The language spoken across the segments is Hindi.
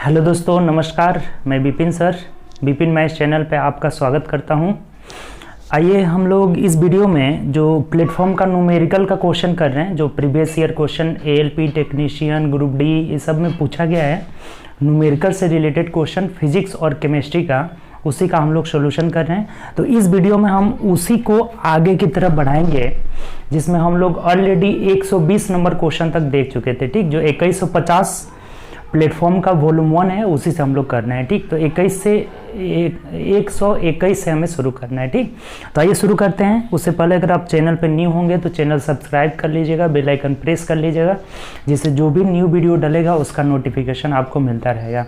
हेलो दोस्तों, नमस्कार। मैं Vipin sir, Vipin maths channel पे आपका स्वागत करता हूं। आइए हम लोग इस वीडियो में जो प्लेटफॉर्म का न्यूमेरिकल का क्वेश्चन कर रहे हैं, जो previous year question ALP technician group D ये सब में पूछा गया है, न्यूमेरिकल से रिलेटेड क्वेश्चन फिजिक्स और केमिस्ट्री का, उसी का हम लोग सोल्यूशन कर रहे हैं। तो इस वीडियो में हम उसी को आगे की तरफ बढ़ाएंगे, जिसमें हम लोग ऑलरेडी 120 नंबर क्वेश्चन तक देख चुके थे। ठीक, जो 2150 प्लेटफॉर्म का वॉल्यूम 1 है, उसी से हम लोग करना है। ठीक, तो 121 से हमें शुरू करना है। ठीक, तो आइए शुरू करते हैं। उससे पहले अगर आप चैनल पर न्यू होंगे तो चैनल सब्सक्राइब कर लीजिएगा, बेल आइकन प्रेस कर लीजिएगा, जिससे जो भी न्यू वीडियो डलेगा उसका नोटिफिकेशन आपको मिलता रहेगा।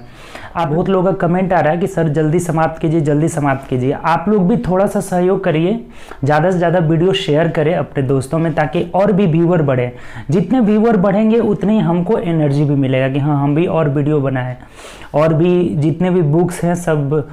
आप बहुत लोगों का कमेंट आ रहा है कि सर जल्दी समाप्त कीजिए, जल्दी समाप्त कीजिए। आप लोग भी थोड़ा सा सहयोग करिए, ज़्यादा से ज़्यादा वीडियो शेयर करें अपने दोस्तों में, ताकि और भी व्यूअर बढ़े। जितने व्यूअर बढ़ेंगे उतनी ही हमको एनर्जी भी मिलेगा कि हाँ, हम भी और वीडियो बनाए, और भी जितने भी बुक्स हैं सब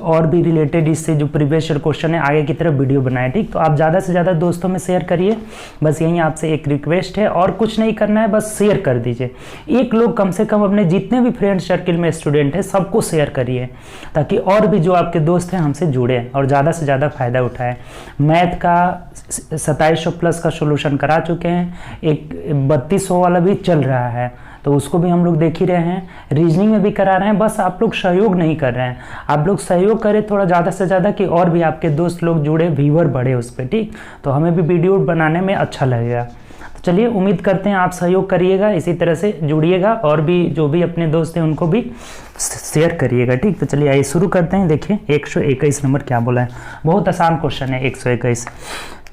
और भी रिलेटेड इससे जो प्रीवियस ईयर क्वेश्चन है आगे की तरफ वीडियो बनाए। ठीक, तो आप ज़्यादा से ज़्यादा दोस्तों में शेयर करिए। बस यही आपसे एक रिक्वेस्ट है, और कुछ नहीं करना है, बस शेयर कर दीजिए। एक लोग कम से कम अपने जितने भी फ्रेंड सर्किल में स्टूडेंट है सबको शेयर करिए, ताकि और भी जो आपके दोस्त हैं हमसे जुड़े और ज़्यादा से ज़्यादा फ़ायदा उठाएं। मैथ का 2700 प्लस का सोल्यूशन करा चुके हैं, एक 3200 वाला भी चल रहा है, तो उसको भी हम लोग देख ही रहे हैं। रीजनिंग में भी करा रहे हैं, बस आप लोग सहयोग नहीं कर रहे हैं। आप लोग सहयोग करें थोड़ा ज़्यादा से ज़्यादा, कि और भी आपके दोस्त लोग जुड़े, व्यूअर बढ़े उस पर। ठीक, तो हमें भी वीडियो बनाने में अच्छा लगेगा। तो चलिए, उम्मीद करते हैं आप सहयोग करिएगा, इसी तरह से जुड़िएगा, और भी जो भी अपने दोस्त हैं उनको भी शेयर करिएगा। ठीक, तो चलिए आइए शुरू करते हैं। देखिए 121 नंबर क्या बोला है, बहुत आसान क्वेश्चन है। 121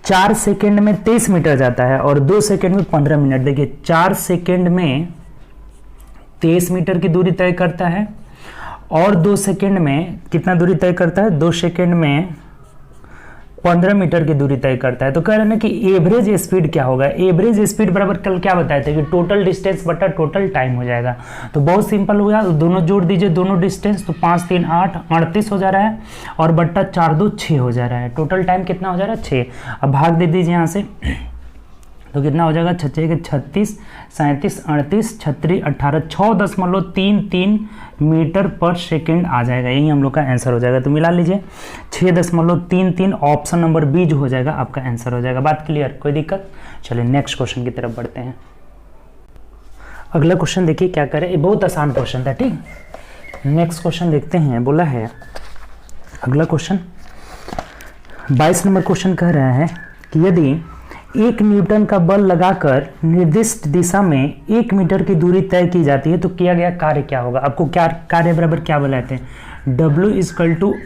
4 सेकेंड में 23 मीटर जाता है और 2 सेकेंड में 15 मिनट। देखिए 4 सेकेंड में 23 मीटर की दूरी तय करता है, और 2 सेकेंड में कितना दूरी तय करता है? 2 सेकेंड में 15 मीटर की दूरी तय करता है। तो कह रहे हैं ना कि एवरेज स्पीड क्या होगा। एवरेज स्पीड बराबर कल क्या बताए थे कि टोटल डिस्टेंस बटा टोटल टाइम हो जाएगा। तो बहुत सिंपल हो गया, दोनों जोड़ दीजिए, दोनों डिस्टेंस, तो 5 3 8 38 हो जा रहा है, और बट्टा 4 2 6 हो जा रहा है। टोटल टाइम कितना हो जा रहा है? 6। अब भाग दे दीजिए यहाँ से, तो कितना हो जाएगा? 6 के 36, 37, 38, 36, 18, 6.33 मीटर पर सेकेंड आ जाएगा। यही हम लोग का आंसर हो जाएगा। तो मिला लीजिए, 6.33, ऑप्शन नंबर बी जो हो जाएगा आपका आंसर हो जाएगा। बात क्लियर? कोई दिक्कत? चलिए नेक्स्ट क्वेश्चन की तरफ बढ़ते हैं। अगला क्वेश्चन देखिए क्या करें, ये बहुत आसान क्वेश्चन था। ठीक, नेक्स्ट क्वेश्चन देखते हैं। बोला है अगला क्वेश्चन 22 नंबर क्वेश्चन कह रहा है कि यदि 1 न्यूटन का बल लगाकर निर्दिष्ट दिशा में 1 मीटर की दूरी तय की जाती है, तो किया गया कार्य क्या होगा? आपको क्या कार्य बराबर क्या बताए थे? W =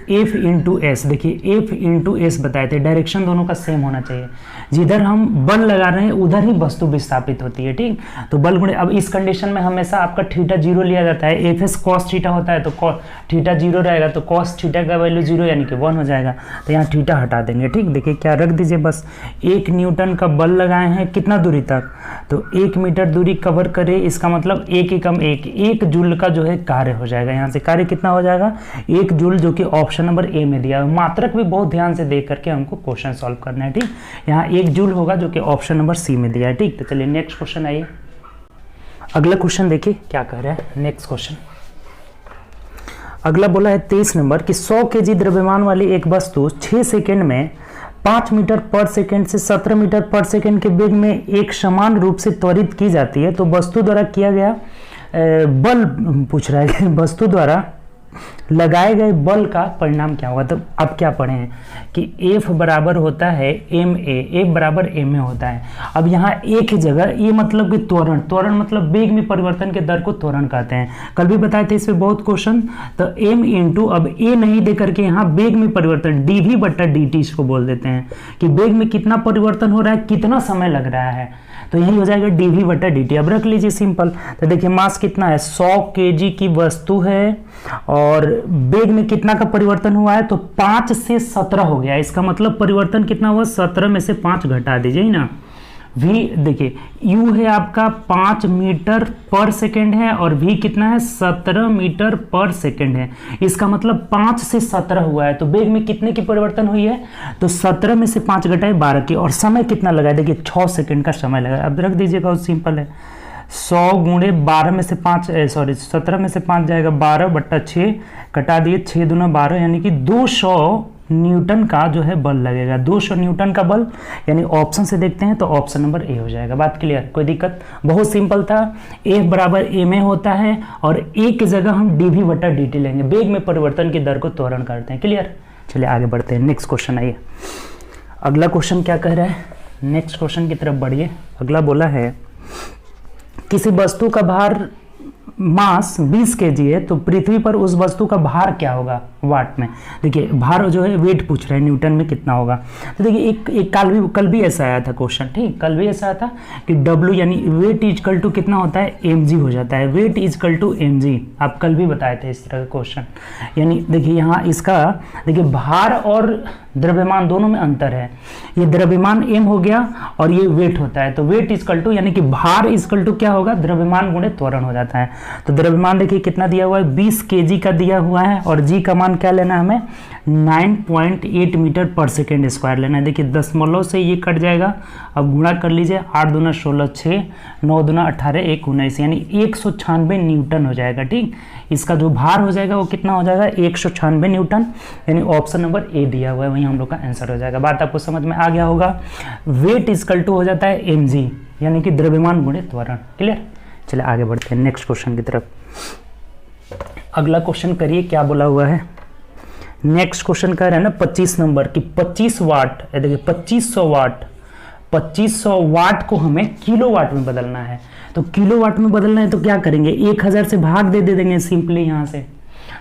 F × S। देखिए F × S बताए थे। डायरेक्शन दोनों का सेम होना चाहिए। जिधर हम बल लगा रहे हैं उधर ही वस्तु विस्थापित होती है। ठीक, तो बल गुणे, अब इस कंडीशन में हमेशा आपका थीटा 0 लिया जाता है। FS cos थीटा होता है, तो थीटा 0 रहेगा, तो cos थीटा का वैल्यू 0 यानी कि 1 हो जाएगा। तो यहाँ थीटा हटा देंगे। ठीक, देखिए क्या रख दीजिए, बस 1 न्यूटन का बल लगाए हैं कितना दूरी तक, तो 1 मीटर दूरी कवर करे, इसका मतलब 1 एकम 1 जूल का जो है कार्य हो जाएगा। यहाँ से कार्य कितना हो जाएगा? 1 जूल, जो कि ऑप्शन नंबर ए में दिया है। मात्रक भी बहुत ध्यान से देख करके हमको क्वेश्चन सॉल्व करना है। ठीक, यहाँ 1 जूल होगा, जो कि ऑप्शन नंबर सी में दिया है। ठीक, तो चलिए नेक्स्ट क्वेश्चन आइए। अगला क्वेश्चन देखिए क्या कह रहा है। नेक्स्ट क्वेश्चन अगला बोला है 23 नंबर कि 100 kg द्रव्यमान वाली एक वस्तु 6 सेकेंड में 5 मीटर पर सेकेंड से 17 मीटर पर सेकेंड के वेग में एक समान रूप से त्वरित की जाती है, तो वस्तु द्वारा किया गया बल पूछ रहा है, वस्तु द्वारा लगाए गए बल का परिणाम क्या होगा। तो अब क्या पढ़े हैं कि F बराबर होता है ma, F बराबर ma होता है। अब यहाँ एक ही जगह, ये मतलब कि त्वरण, त्वरण मतलब वेग में परिवर्तन के दर को त्वरण कहते हैं। कल भी बताए थे इसमें बहुत क्वेश्चन। तो m इंटू, अब a नहीं दे करके यहाँ वेग में परिवर्तन dv/dt इसको बोल देते हैं, कि वेग में कितना परिवर्तन हो रहा है, कितना समय लग रहा है, तो यही हो जाएगा dv/dt। अब रख लीजिए सिंपल। तो देखिए मास कितना है, 100 kg की वस्तु है, और वेग में कितना का परिवर्तन हुआ है, तो 5 से 17 हो गया। इसका मतलब परिवर्तन कितना हुआ? 17 में से 5 घटा दीजिए ना। v देखिए u है आपका 5 मीटर पर सेकेंड है, और v कितना है? 17 मीटर पर सेकेंड है। इसका मतलब 5 से 17 हुआ है, तो वेग में कितने की परिवर्तन हुई है? तो 17 में से 5 घटाए 12 की। और समय कितना लगा? देखिए 6 सेकेंड का समय लगा। अब रख दीजिए, बहुत सिंपल है। 100 गुणे 12 में से 5 सॉरी 17 में से 5 जाएगा 12/6 कटा दिए 6 दूना 12 यानी कि 200 न्यूटन का जो है बल लगेगा। 200 न्यूटन का बल, यानी ऑप्शन से देखते हैं तो ऑप्शन नंबर ए हो जाएगा। बात क्लियर, कोई दिक्कत? बहुत सिंपल था। F बराबर ए में होता है और ए की जगह हम dv/dt लेंगे। वेग में परिवर्तन की दर को त्वरण करते हैं। क्लियर? चलिए आगे बढ़ते हैं। नेक्स्ट क्वेश्चन आइए। अगला क्वेश्चन क्या कह रहा है, नेक्स्ट क्वेश्चन की तरफ बढ़िए। अगला बोला है किसी वस्तु का भार मास 20 kg है तो पृथ्वी पर उस वस्तु का भार क्या होगा वाट में। देखिए भार जो है वेट पूछ रहे हैं, न्यूटन में कितना होगा। तो देखिए एक कल भी ऐसा आया था क्वेश्चन, ठीक, कल भी ऐसा आया था कि W यानी वेट इजकल टू कितना होता है mg हो जाता है। वेट इजकल टू mg आप कल भी बताए थे इस तरह का क्वेश्चन। यानी देखिए यहाँ इसका देखिए भार और द्रव्यमान दोनों में अंतर है। ये द्रव्यमान m हो गया और ये वेट होता है, तो वेट इजकल टू यानी कि भार इजकल टू क्या होगा, द्रव्यमान गुणे त्वरण हो जाता है। तो द्रव्यमान देखिए कितना दिया हुआ है 20 kg का दिया हुआ है और g का मान क्या लेना है हमें 9.8 मीटर पर सेकेंड स्क्वायर लेना है। देखिए दशमलव से ये कट जाएगा, अब गुणा कर लीजिए 8 दूना 16 6 9 दूना 18 1 19 यानी 196 न्यूटन हो जाएगा। ठीक, इसका जो भार हो जाएगा वो कितना हो जाएगा 196 न्यूटन, यानी ऑप्शन नंबर ए दिया हुआ है वही हम लोग का आंसर हो जाएगा। बात आपको समझ में आ गया होगा। वेट इजकल टू हो जाता है mg यानी कि द्रव्यमान गुणे त्वरण। क्लियर? चलिए आगे बढ़ते हैं नेक्स्ट क्वेश्चन की तरफ। अगला क्वेश्चन करिए क्या बोला हुआ है। नेक्स्ट क्वेश्चन कह रहे हैं ना 25 नंबर की 25 वाट, देखिए 2500 वाट को हमें किलोवाट में बदलना है। तो किलोवाट में बदलना है तो क्या करेंगे 1000 से भाग दे देंगे सिंपली। यहाँ से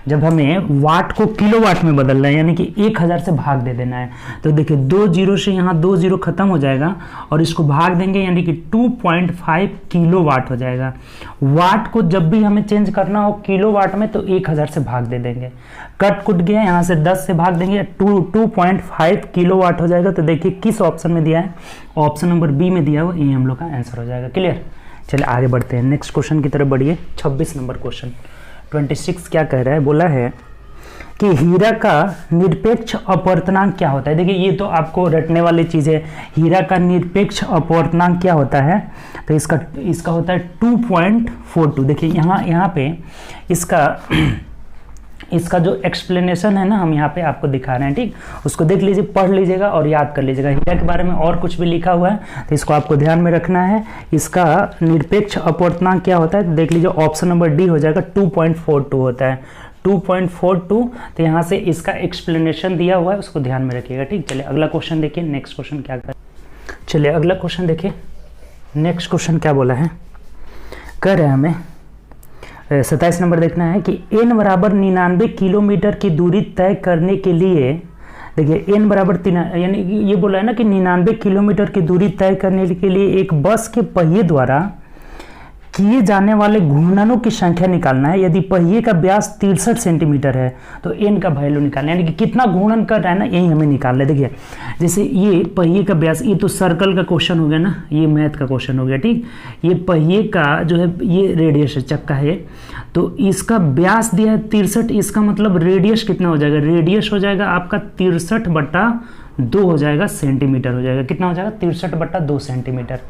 जब हमें वाट को किलोवाट में बदलना है यानी कि 1000 से भाग दे देना है, तो देखिए 2 जीरो से यहाँ 2 जीरो खत्म हो जाएगा और इसको भाग देंगे यानी कि 2.5 किलोवाट हो जाएगा। वाट को जब भी हमें चेंज करना हो किलोवाट में तो 1000 से भाग दे देंगे। कट कुट गया, यहाँ से 10 से भाग देंगे 2.5 किलोवाट हो जाएगा। तो देखिए किस ऑप्शन में दिया है, ऑप्शन नंबर बी में दिया हुआ, ये हम लोग का आंसर हो जाएगा। क्लियर? चलिए आगे बढ़ते हैं नेक्स्ट क्वेश्चन की तरफ बढ़िए। 26 नंबर क्वेश्चन 26 क्या कह रहा है, बोला है कि हीरा का निरपेक्ष अपवर्तनांक क्या होता है। देखिए ये तो आपको रटने वाली चीज है। हीरा का निरपेक्ष अपवर्तनांक क्या होता है, तो इसका होता है 2.42। देखिए यहाँ पे इसका जो एक्सप्लेनेशन है ना हम यहाँ पे आपको दिखा रहे हैं, ठीक, उसको देख लीजिए, पढ़ लीजिएगा और याद कर लीजिएगा। हीरा के बारे में और कुछ भी लिखा हुआ है तो इसको आपको ध्यान में रखना है। इसका निरपेक्ष अपवर्तनांक क्या होता है तो देख लीजिए, ऑप्शन नंबर डी हो जाएगा, 2.42 होता है 2.42। तो यहाँ से इसका एक्सप्लेनेशन दिया हुआ है, उसको ध्यान में रखिएगा। ठीक, चलिए अगला क्वेश्चन देखिए। नेक्स्ट क्वेश्चन क्या कर, चलिए अगला क्वेश्चन देखिए। नेक्स्ट क्वेश्चन क्या बोला है, कह रहे हैं हमें 27 नंबर देखना है कि n बराबर 99 किलोमीटर की दूरी तय करने के लिए, देखिए n बराबर 3 यानी ये बोला है ना कि 99 किलोमीटर की दूरी तय करने के लिए एक बस के पहिए द्वारा किए जाने वाले घूर्णनों की संख्या निकालना है। यदि पहिए का व्यास 63 सेंटीमीटर है तो n का वैल्यू निकालना है, यानी कि कितना घूर्णन कर रहा है ना यही हमें निकालना है। देखिए जैसे ये पहिए का व्यास, ये तो सर्कल का क्वेश्चन हो गया ना, ये मैथ का क्वेश्चन हो गया। ठीक, ये पहिए का जो है ये रेडियस है, चक्का है, तो इसका व्यास दिया है 63, इसका मतलब रेडियस कितना हो जाएगा, रेडियस हो जाएगा आपका 63/2 हो जाएगा, सेंटीमीटर हो जाएगा। कितना हो जाएगा 63/2 सेंटीमीटर।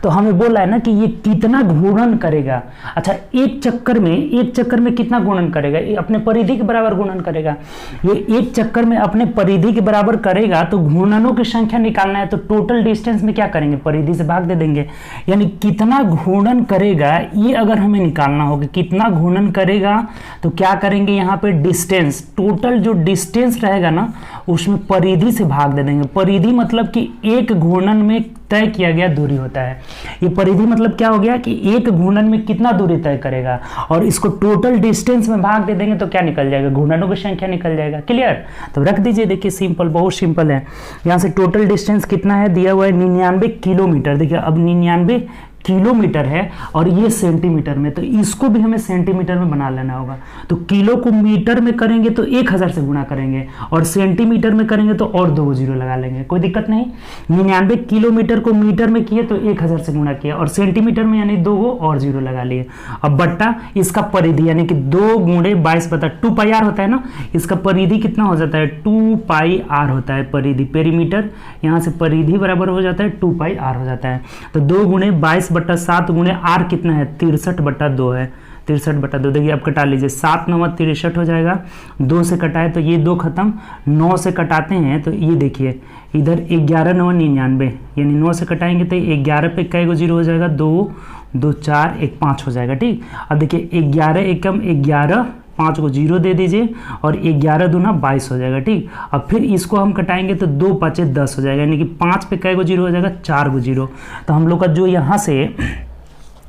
तो हमें बोला है ना कि ये कितना घूर्णन करेगा। अच्छा एक चक्कर में कितना घूर्णन करेगा, ये अपने परिधि के बराबर घूर्णन करेगा। ये एक चक्कर में अपने परिधि के बराबर करेगा तो घूर्णनों की संख्या निकालना है, तो टोटल डिस्टेंस में क्या करेंगे, परिधि से भाग दे देंगे। यानी कितना घूर्णन करेगा ये अगर हमें निकालना होगा, कितना घूर्णन करेगा तो क्या करेंगे, यहाँ पे डिस्टेंस, टोटल जो डिस्टेंस रहेगा ना उसमें परिधि से भाग दे देंगे। परिधि मतलब कि एक घूर्णन में तय किया गया दूरी होता है। ये परिधि मतलब क्या हो गया कि एक घूर्णन में कितना दूरी तय करेगा, और इसको टोटल डिस्टेंस में भाग दे देंगे तो क्या निकल जाएगा, घूर्णनों की संख्या निकल जाएगा। क्लियर? तो रख दीजिए, देखिए सिंपल, बहुत सिंपल है। यहाँ से टोटल डिस्टेंस कितना है दिया हुआ है 99 किलोमीटर। देखिए अब 99 किलोमीटर है और ये सेंटीमीटर में, तो इसको भी हमें सेंटीमीटर में बना लेना होगा। तो किलो को मीटर में करेंगे तो 1000 से गुणा करेंगे, और सेंटीमीटर में करेंगे तो और 2 जीरो लगा लेंगे, कोई दिक्कत नहीं। 99 किलोमीटर को मीटर में किए तो 1000 से गुणा किया, और सेंटीमीटर में यानी 2 और जीरो लगा लिए। अब बट्टा इसका परिधि यानी कि 2 गुणे 22/2 पाई आर होता है ना, इसका परिधि कितना हो जाता है 2 पाई आर होता है परिधि, पेरीमीटर, यहाँ से परिधि बराबर हो जाता है 2 पाई आर हो जाता है। तो 2 गुणे 22 22/7 गुणे आर कितना है 63/2 है, 63/2। देखिए अब कटा लीजिए, 7 9 63 हो जाएगा, 2 से कटाए तो ये 2 खत्म, 9 से कटाते हैं तो ये देखिए इधर 11 9 99, यानी 9 से कटाएंगे तो 11 पे कई गो जीरो हो जाएगा, 2 2 4 1 5 हो जाएगा। ठीक, अब देखिए 11 एकम 11, 5 को जीरो दे दीजिए और 11 दूना 22 हो जाएगा। ठीक, अब फिर इसको हम कटाएंगे तो 2 5 10 हो जाएगा, यानी कि 5 पे कई गो जीरो हो जाएगा 4 गो जीरो। तो हम लोग का जो यहाँ से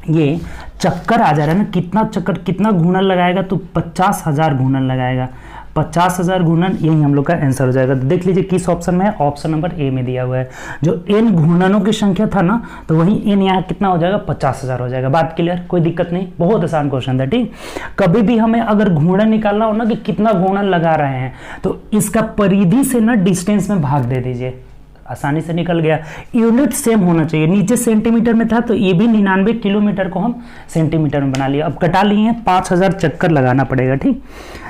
ये चक्कर आ जा रहा है ना, कितना चक्कर कितना घूर्णन लगाएगा तो 50,000 घूर्णन लगाएगा, 50,000 घूर्णन, यही हम लोग का आंसर हो जाएगा। तो देख लीजिए किस ऑप्शन में है, ऑप्शन नंबर ए में दिया हुआ है। जो n घूर्णनों की संख्या था ना तो वही n यहाँ कितना हो जाएगा 50,000 हो जाएगा। बात क्लियर, कोई दिक्कत नहीं, बहुत आसान क्वेश्चन था। ठीक, कभी भी हमें अगर घूर्णन निकालना हो ना कि कितना घूर्णन लगा रहे हैं तो इसका परिधि से ना डिस्टेंस में भाग दे दीजिए, आसानी से निकल गया। यूनिट सेम होना चाहिए, नीचे सेंटीमीटर में था तो ये भी 99 किलोमीटर को हम सेंटीमीटर में बना लिया। अब कटा लिए हैं, 5,000 चक्कर लगाना पड़ेगा। ठीक,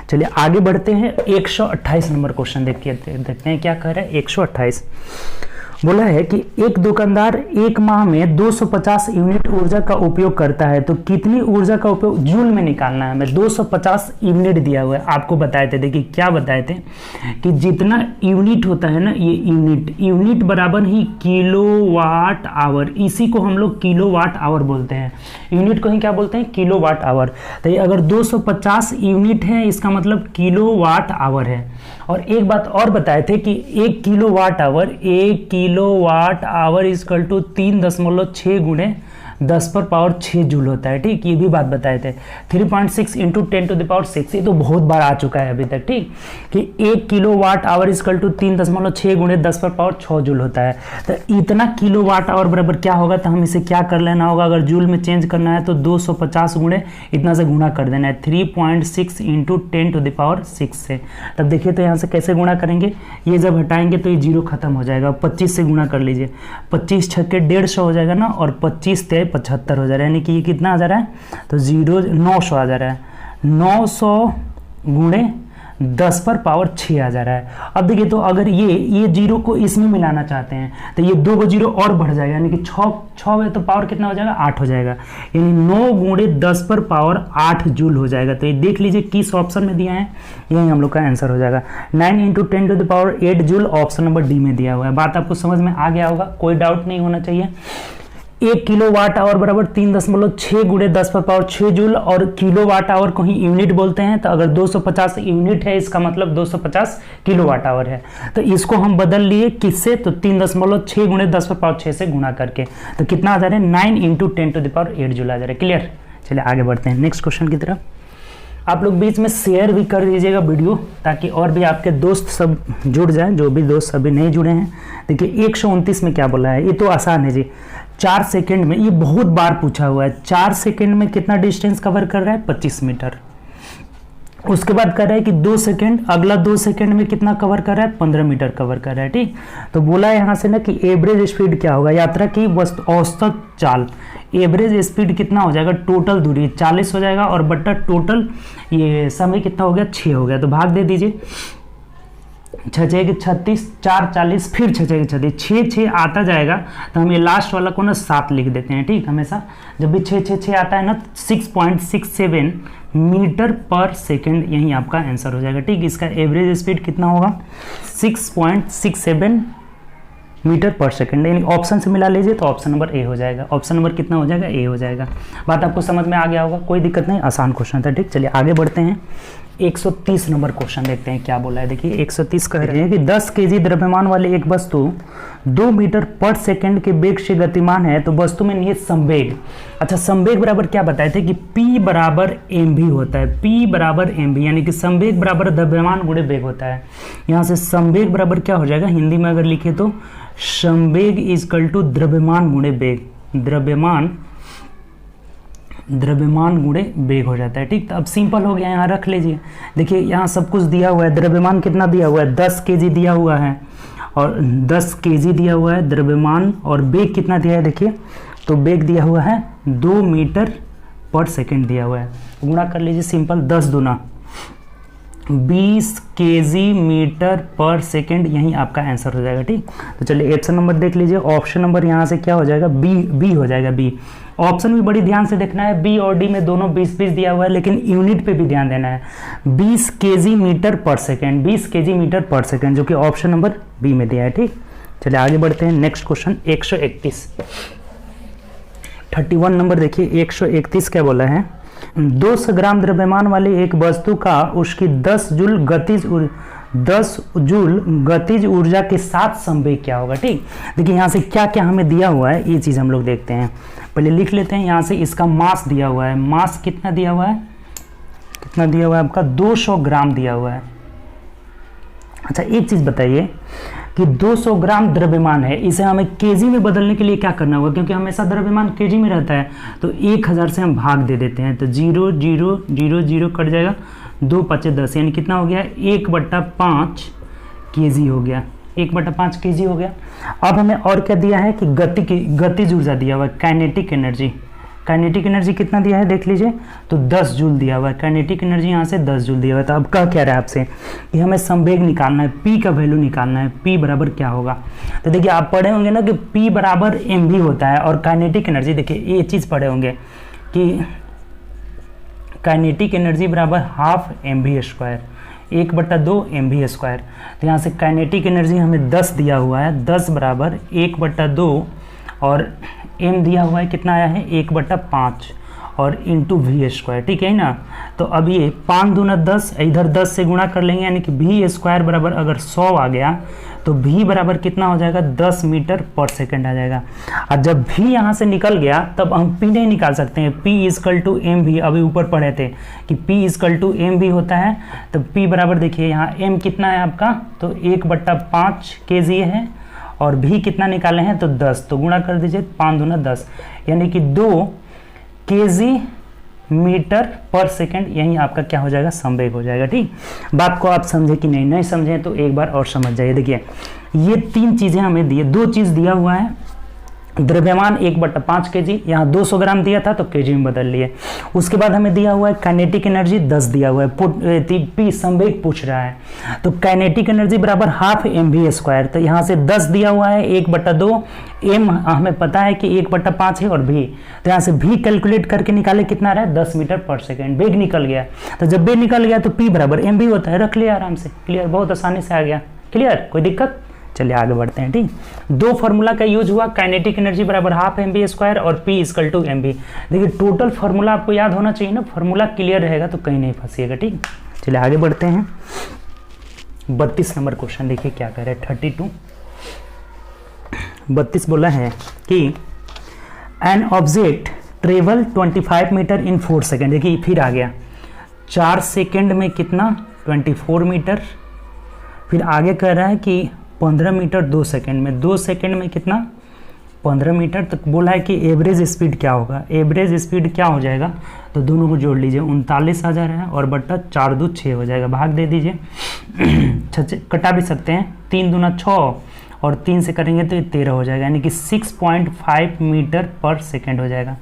चलिए आगे बढ़ते हैं। 128 नंबर क्वेश्चन देखते हैं क्या कह रहा है। 128 बोला है कि एक दुकानदार एक माह में 250 यूनिट ऊर्जा का उपयोग करता है तो कितनी ऊर्जा का उपयोग जूल में निकालना है। हमें 250 यूनिट दिया हुआ है, आपको बताए थे, देखिए क्या बताए थे कि जितना यूनिट होता है ना, ये यूनिट बराबर ही किलोवाट आवर, इसी को हम लोग किलोवाट आवर बोलते हैं। यूनिट को ही क्या बोलते हैं, किलोवाट आवर। तो ये अगर 250 यूनिट है इसका मतलब किलोवाट आवर है। और एक बात और बताए थे कि 1 किलोवाट आवर इक्वल टू 3.6 गुणे 10⁻6 जूल होता है। ठीक, ये भी बात बताए थे। 3.6 इंटू 10⁻6, ये तो बहुत बार आ चुका है अभी तक। ठीक, कि 1 किलोवाट आवर इक्वल टू 3.6 गुणे 10⁻6 जूल होता है। तो इतना किलोवाट आवर बराबर क्या होगा, तो हम इसे क्या कर लेना होगा, अगर जूल में चेंज करना है तो 250 गुणे इतना से गुणा कर देना है, 3.6 इंटू 10⁻6 से। तब देखिए तो यहाँ से कैसे गुणा करेंगे, ये जब हटाएंगे तो ये जीरो खत्म हो जाएगा, 25 से गुणा कर लीजिए, 25 छक्के 150 हो जाएगा ना, और 25 ते 75 हो जा रहा है, यानी कि ये कितना आ जा रहा है तो 900 आ जा रहा है, 900 गुणे 10⁻6 आ जा रहा है। अब देखिए तो अगर ये जीरो को इसमें मिलाना चाहते हैं तो ये 2 जीरो और बढ़ जाएगा, यानी कि 6 है तो पावर कितना हो जाएगा 8 हो जाएगा, यानी 9 गुणे 10⁻8 जूल हो जाएगा। तो ये देख लीजिए किस ऑप्शन में दिया है, यही हम लोग का आंसर हो जाएगा। 9 into 10⁸ joule option number D में दिया हुआ है। बात आपको समझ में आ गया होगा, कोई डाउट नहीं होना चाहिए। 1 किलोवाट आवर बराबर 3.6 गुणे 10⁻6 जूल, और किलोवाट आवर को ही यूनिट बोलते हैं। तो अगर 250 यूनिट है इसका मतलब 250 किलोवाट आवर है। तो इसको हम बदल लिए किससे, तो 3.6 गुणे 10⁻6 से गुणा करके। तो कितना आ जा रहा है 9 इंटू 10⁸ जूल आ जा रहा है। क्लियर, चलिए आगे बढ़ते हैं नेक्स्ट क्वेश्चन की तरफ। आप लोग बीच में शेयर भी कर दीजिएगा वीडियो, ताकि और भी आपके दोस्त सब जुड़ जाएं, जो भी दोस्त अभी नहीं जुड़े हैं। देखिए 129 में क्या बोला है, ये तो आसान है जी। 4 सेकंड में, ये बहुत बार पूछा हुआ है, 4 सेकंड में कितना डिस्टेंस कवर कर रहा है 25 मीटर। उसके बाद कर रहा है कि 2 सेकंड, अगला 2 सेकंड में कितना कवर कर रहा है 15 मीटर कवर कर रहा है। ठीक, तो बोला है यहाँ से ना कि एवरेज स्पीड क्या होगा, यात्रा की औसत चाल, एवरेज स्पीड कितना हो जाएगा, टोटल दूरी 40 हो जाएगा, और बट्टा टोटल ये समय कितना हो गया 6 हो गया। तो भाग दे दीजिए, 6 6 36, 4 40, फिर 6 6 36, 6 6 आता जाएगा तो हम ये लास्ट वाला को ना 7 लिख देते हैं। ठीक, हमेशा जब भी 6 6 6 आता है ना 6.67 मीटर पर सेकंड, यही आपका आंसर हो जाएगा। ठीक, इसका एवरेज स्पीड कितना होगा 6.67 मीटर पर सेकंड, यानी ऑप्शन से मिला लीजिए तो ऑप्शन नंबर ए हो जाएगा। ऑप्शन नंबर कितना हो जाएगा, ए हो जाएगा। बात आपको समझ में आ गया होगा, कोई दिक्कत नहीं, आसान क्वेश्चन था। ठीक, चलिए आगे बढ़ते हैं। 130 नंबर क्वेश्चन देखते हैं क्या बोला है। देखिए 130 कह रहे हैं कि 10 केजी द्रव्यमान वाले एक वस्तु 2 मीटर पर सेकंड के वेग से गतिमान है तो वस्तु में निहित संवेग, अच्छा संवेग बराबर क्या बताए थे कि P बराबर mv होता है, P बराबर mv, यानी कि संवेग बराबर द्रव्यमान गुणे वेग होता है। यहाँ से संवेग बराबर क्या हो जाएगा, हिंदी में अगर लिखे तो संवेग इक्वल टू द्रव्यमान गुणे वेग, द्रव्यमान गुणे वेग हो जाता है। ठीक, तो अब सिंपल हो गया, यहाँ रख लीजिए। देखिए यहाँ सब कुछ दिया हुआ है, द्रव्यमान कितना दिया हुआ है 10 केजी दिया हुआ है, और 10 केजी दिया हुआ है द्रव्यमान, और वेग कितना दिया है देखिए, तो वेग दिया हुआ है 2 मीटर पर सेकंड दिया हुआ है। गुणा कर लीजिए सिंपल, 10 दूना 20 केजी मीटर पर सेकेंड, यही आपका आंसर हो जाएगा। ठीक, तो चलिए ऑप्शन नंबर देख लीजिए। ऑप्शन नंबर यहाँ से क्या हो जाएगा, बी हो जाएगा। बी ऑप्शन भी बड़ी ध्यान से देखना है, बी और डी में दोनों 20-20 दिया हुआ है, लेकिन यूनिट पे भी ध्यान देना है। 20 केजी मीटर पर सेकेंड, 20 केजी मीटर पर सेकेंड, जो कि ऑप्शन नंबर बी में दिया है। ठीक, चलिए आगे बढ़ते हैं। नेक्स्ट क्वेश्चन 131, 31 नंबर देखिए। 131 क्या बोला है, 200 ग्राम द्रव्यमान वाली एक वस्तु का उसकी 10 जूल गतिज ऊर्जा के साथ संवेग क्या होगा। ठीक, देखिए यहाँ से क्या क्या हमें दिया हुआ है, ये चीज़ हम लोग देखते हैं। पहले लिख लेते हैं। यहाँ से इसका मास दिया हुआ है, मास कितना दिया हुआ है, कितना दिया हुआ है आपका 200 ग्राम दिया हुआ है। अच्छा एक चीज़ बताइए कि 200 ग्राम द्रव्यमान है, इसे हमें केजी में बदलने के लिए क्या करना होगा, क्योंकि हमेशा द्रव्यमान केजी में रहता है, तो 1000 से हम भाग दे देते हैं, तो 0 0 0 0 कट जाएगा, 2 5 10, यानी कितना हो गया 1/5 केजी हो गया, 1/5 केजी हो गया। अब हमें और क्या दिया है कि गतिज ऊर्जा दिया हुआ है, काइनेटिक एनर्जी। काइनेटिक एनर्जी कितना दिया है देख लीजिए, तो 10 जूल दिया हुआ है। काइनेटिक एनर्जी यहाँ से 10 जूल दिया हुआ है। तो अब कह क्या रहा है आपसे कि हमें संवेग निकालना है, पी का वैल्यू निकालना है, पी बराबर क्या होगा। तो देखिए आप पढ़े होंगे ना कि पी बराबर mv होता है, और काइनेटिक एनर्जी देखिए ये चीज़ पढ़े होंगे कि काइनेटिक एनर्जी बराबर हाफ mv², 1/2 mv²। तो यहाँ से काइनेटिक एनर्जी हमें 10 दिया हुआ है, 10 बराबर 1/2, और m दिया हुआ है कितना आया है 1/5 और इंटू v²। ठीक है ना, तो अब ये 5 दूना 10, इधर 10 से गुणा कर लेंगे, यानी कि v² बराबर अगर 100 आ गया तो v बराबर कितना हो जाएगा 10 मीटर पर सेकेंड आ जाएगा। और जब v यहाँ से निकल गया तब हम p नहीं निकाल सकते हैं, p = mv। अभी ऊपर पढ़े थे कि p = mv होता है, तो p बराबर देखिए यहाँ m कितना है आपका, तो 1/5 kg है, और v कितना निकाले हैं तो 10, तो गुणा कर दीजिए, 5 दूना 10, यानी कि 2 केजी मीटर पर सेकेंड, यही आपका क्या हो जाएगा संवेग हो जाएगा। ठीक, बात को आप समझे कि नहीं समझे तो एक बार और समझ जाइए। देखिए ये 3 चीज़ें हमें दिए, 2 चीज़ दिया हुआ है, द्रव्यमान 1/5 केजी, यहाँ 200 ग्राम दिया था तो केजी में बदल लिए। उसके बाद हमें दिया हुआ है काइनेटिक एनर्जी 10 दिया हुआ है, पी संवेग पूछ रहा है, तो काइनेटिक एनर्जी बराबर हाफ mv²। तो यहाँ से 10 दिया हुआ है, 1/2, m हमें पता है कि 1/5 है, और v, तो यहाँ से v कैलकुलेट करके निकाले कितना रहा है 10 मीटर पर सेकेंड, वेग निकल गया। तो जब वेग निकल गया तो p बराबर mv होता है, रख लिया आराम से, क्लियर, बहुत आसानी से आ गया, क्लियर, कोई दिक्कत। चलिए आगे बढ़ते हैं। ठीक, 2 फार्मूला का यूज हुआ, काइनेटिक एनर्जी बराबर हाफ mv² और p = mv। देखिए टोटल फार्मूला आपको याद होना चाहिए ना, फार्मूला क्लियर रहेगा तो कहीं नहीं फंसिएगा। ठीक, चलिए आगे बढ़ते हैं। 32 नंबर क्वेश्चन देखिए क्या कह रहे हैं, 32 बोला है कि an object travel 25 metre in 4 second. देखिए फिर आ गया, 4 सेकेंड में कितना 24 मीटर, फिर आगे कह रहा है कि 15 मीटर 2 सेकेंड में, 2 सेकेंड में कितना 15 मीटर तक। बोला है कि एवरेज स्पीड क्या होगा, एवरेज स्पीड क्या हो जाएगा, तो दोनों को जोड़ लीजिए, 39 आ जा रहा है, और बट्टा 4 2 6 हो जाएगा, भाग दे दीजिए, कटा भी सकते हैं, 3 दूना 6, और 3 से करेंगे तो ये 13 हो जाएगा, यानी कि 6.5 मीटर पर सेकेंड हो जाएगा।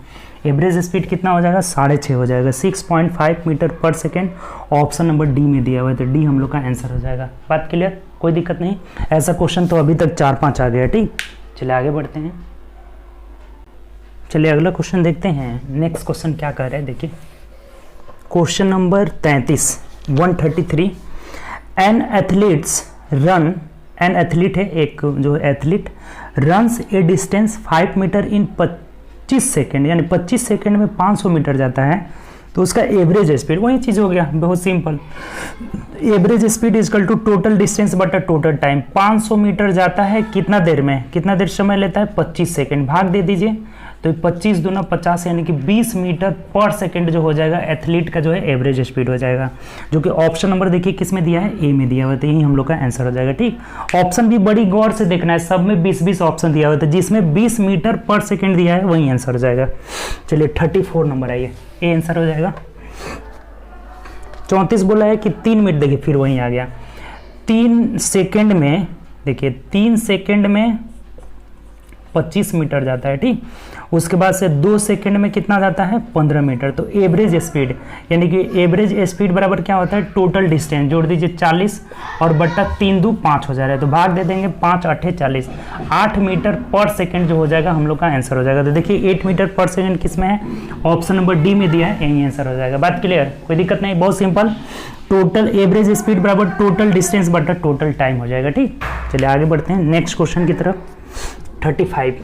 एवरेज स्पीड कितना हो जाएगा 6.5 हो जाएगा, 6.5 मीटर पर सेकेंड। ऑप्शन नंबर डी में दिया हुआ है, तो डी हम लोग का आंसर हो जाएगा। बात क्लियर, कोई दिक्कत नहीं। ऐसा क्वेश्चन तो अभी तक 4-5 आ गया। ठीक, चलिए आगे बढ़ते हैं। चलिए अगला क्वेश्चन देखते हैं। नेक्स्ट क्वेश्चन क्या कह रहा है देखिए, क्वेश्चन नंबर 33, 133। एन एथलीट है, एक जो athlete runs a distance 5 metre in 25 second, यानी 25 सेकेंड में 500 मीटर जाता है, तो उसका एवरेज स्पीड, वही चीज़ हो गया, बहुत simple. Average speed equal to total distance बटा टोटल टाइम। 500 मीटर जाता है कितना देर में, कितना देर समय लेता है 25 सेकेंड, भाग दे दीजिए, तो 25 दूना 50 यानी कि 20 मीटर पर सेकेंड जो हो जाएगा एथलीट का जो है एवरेज स्पीड हो जाएगा, जो कि ऑप्शन नंबर देखिए किस में दिया है, ए में दिया हुआ है, तो यही हम लोग का आंसर हो जाएगा। ठीक, ऑप्शन भी बड़ी गौर से देखना है, सब में 20-20 ऑप्शन दिया हुआ है, तो जिसमें 20 मीटर पर सेकेंड दिया है वही आंसर हो जाएगा। चलिए 34 नंबर आइए, ए आंसर हो जाएगा। 34 बोला है कि 3 मिनट, देखिए फिर वहीं आ गया, 3 सेकेंड में, देखिए 3 सेकेंड में 25 मीटर जाता है, ठीक। उसके बाद से 2 सेकंड में कितना जाता है, 15 मीटर। तो एवरेज स्पीड यानी कि एवरेज स्पीड बराबर क्या होता है, टोटल डिस्टेंस जोड़ दीजिए 40 और बट्टा 3 दूनी 5 हो जा रहा है, तो भाग दे देंगे 5 8 40, 8 मीटर पर सेकंड जो हो जाएगा हम लोग का आंसर हो जाएगा। तो देखिए 8 मीटर पर सेकंड किस में है, ऑप्शन नंबर डी में दिया है, यही आंसर हो जाएगा। बात क्लियर, कोई दिक्कत नहीं, बहुत सिंपल। टोटल एवरेज स्पीड बराबर टोटल डिस्टेंस बटा टोटल टाइम हो जाएगा, ठीक। चलिए आगे बढ़ते हैं नेक्स्ट क्वेश्चन की तरफ, 35।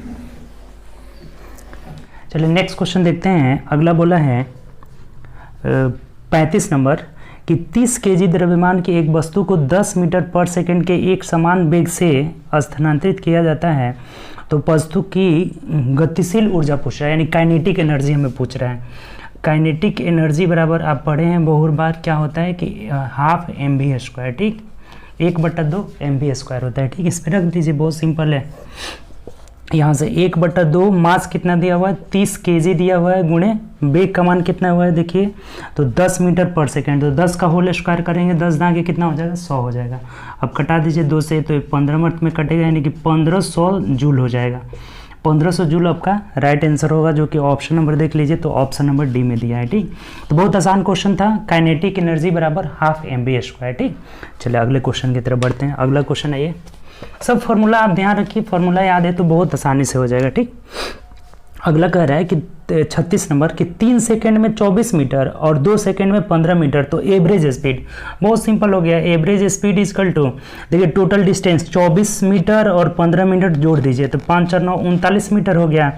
चलिए नेक्स्ट क्वेश्चन देखते हैं। अगला बोला है 35 नंबर कि 30 केजी द्रव्यमान की एक वस्तु को 10 मीटर पर सेकंड के एक समान वेग से स्थानांतरित किया जाता है, तो वस्तु की गतिशील ऊर्जा पूछ रहा है, यानी काइनेटिक एनर्जी हमें पूछ रहा है। काइनेटिक एनर्जी बराबर आप पढ़े हैं बहुत बार, क्या होता है कि हाफ mv², ठीक, 1/2 mv² होता है, ठीक। इस पर रख दीजिए, बहुत सिंपल है। यहाँ से 1/2 मास कितना दिया हुआ है, 30 केजी दिया हुआ है, गुणे वेग का मान कितना हुआ है देखिए, तो 10 मीटर पर सेकंड, तो 10 का होल स्क्वायर करेंगे, 10 दागे कितना हो जाएगा, 100 हो जाएगा। अब कटा दीजिए 2 से, तो 15 मिनट में कटेगा, यानी कि 1500 जूल हो जाएगा। 1500 जूल आपका राइट आंसर होगा, जो कि ऑप्शन नंबर देख लीजिए, तो ऑप्शन नंबर डी में दिया है, ठीक। तो बहुत आसान क्वेश्चन था, काइनेटिक एनर्जी बराबर हाफ mv², ठीक। चलिए अगले क्वेश्चन की तरफ बढ़ते हैं। अगला क्वेश्चन है ये, सब फॉर्मूला आप ध्यान रखिए, फॉर्मूला याद है तो बहुत आसानी से हो जाएगा, ठीक। अगला कह रहा है कि 36 नंबर कि 3 सेकंड में 24 मीटर और 2 सेकंड में 15 मीटर, तो एवरेज स्पीड बहुत सिंपल हो गया। एवरेज स्पीड इक्वल टू, देखिए टोटल डिस्टेंस 24 मीटर और 15 मिनट जोड़ दीजिए, तो 5 4 9 39 मीटर हो गया,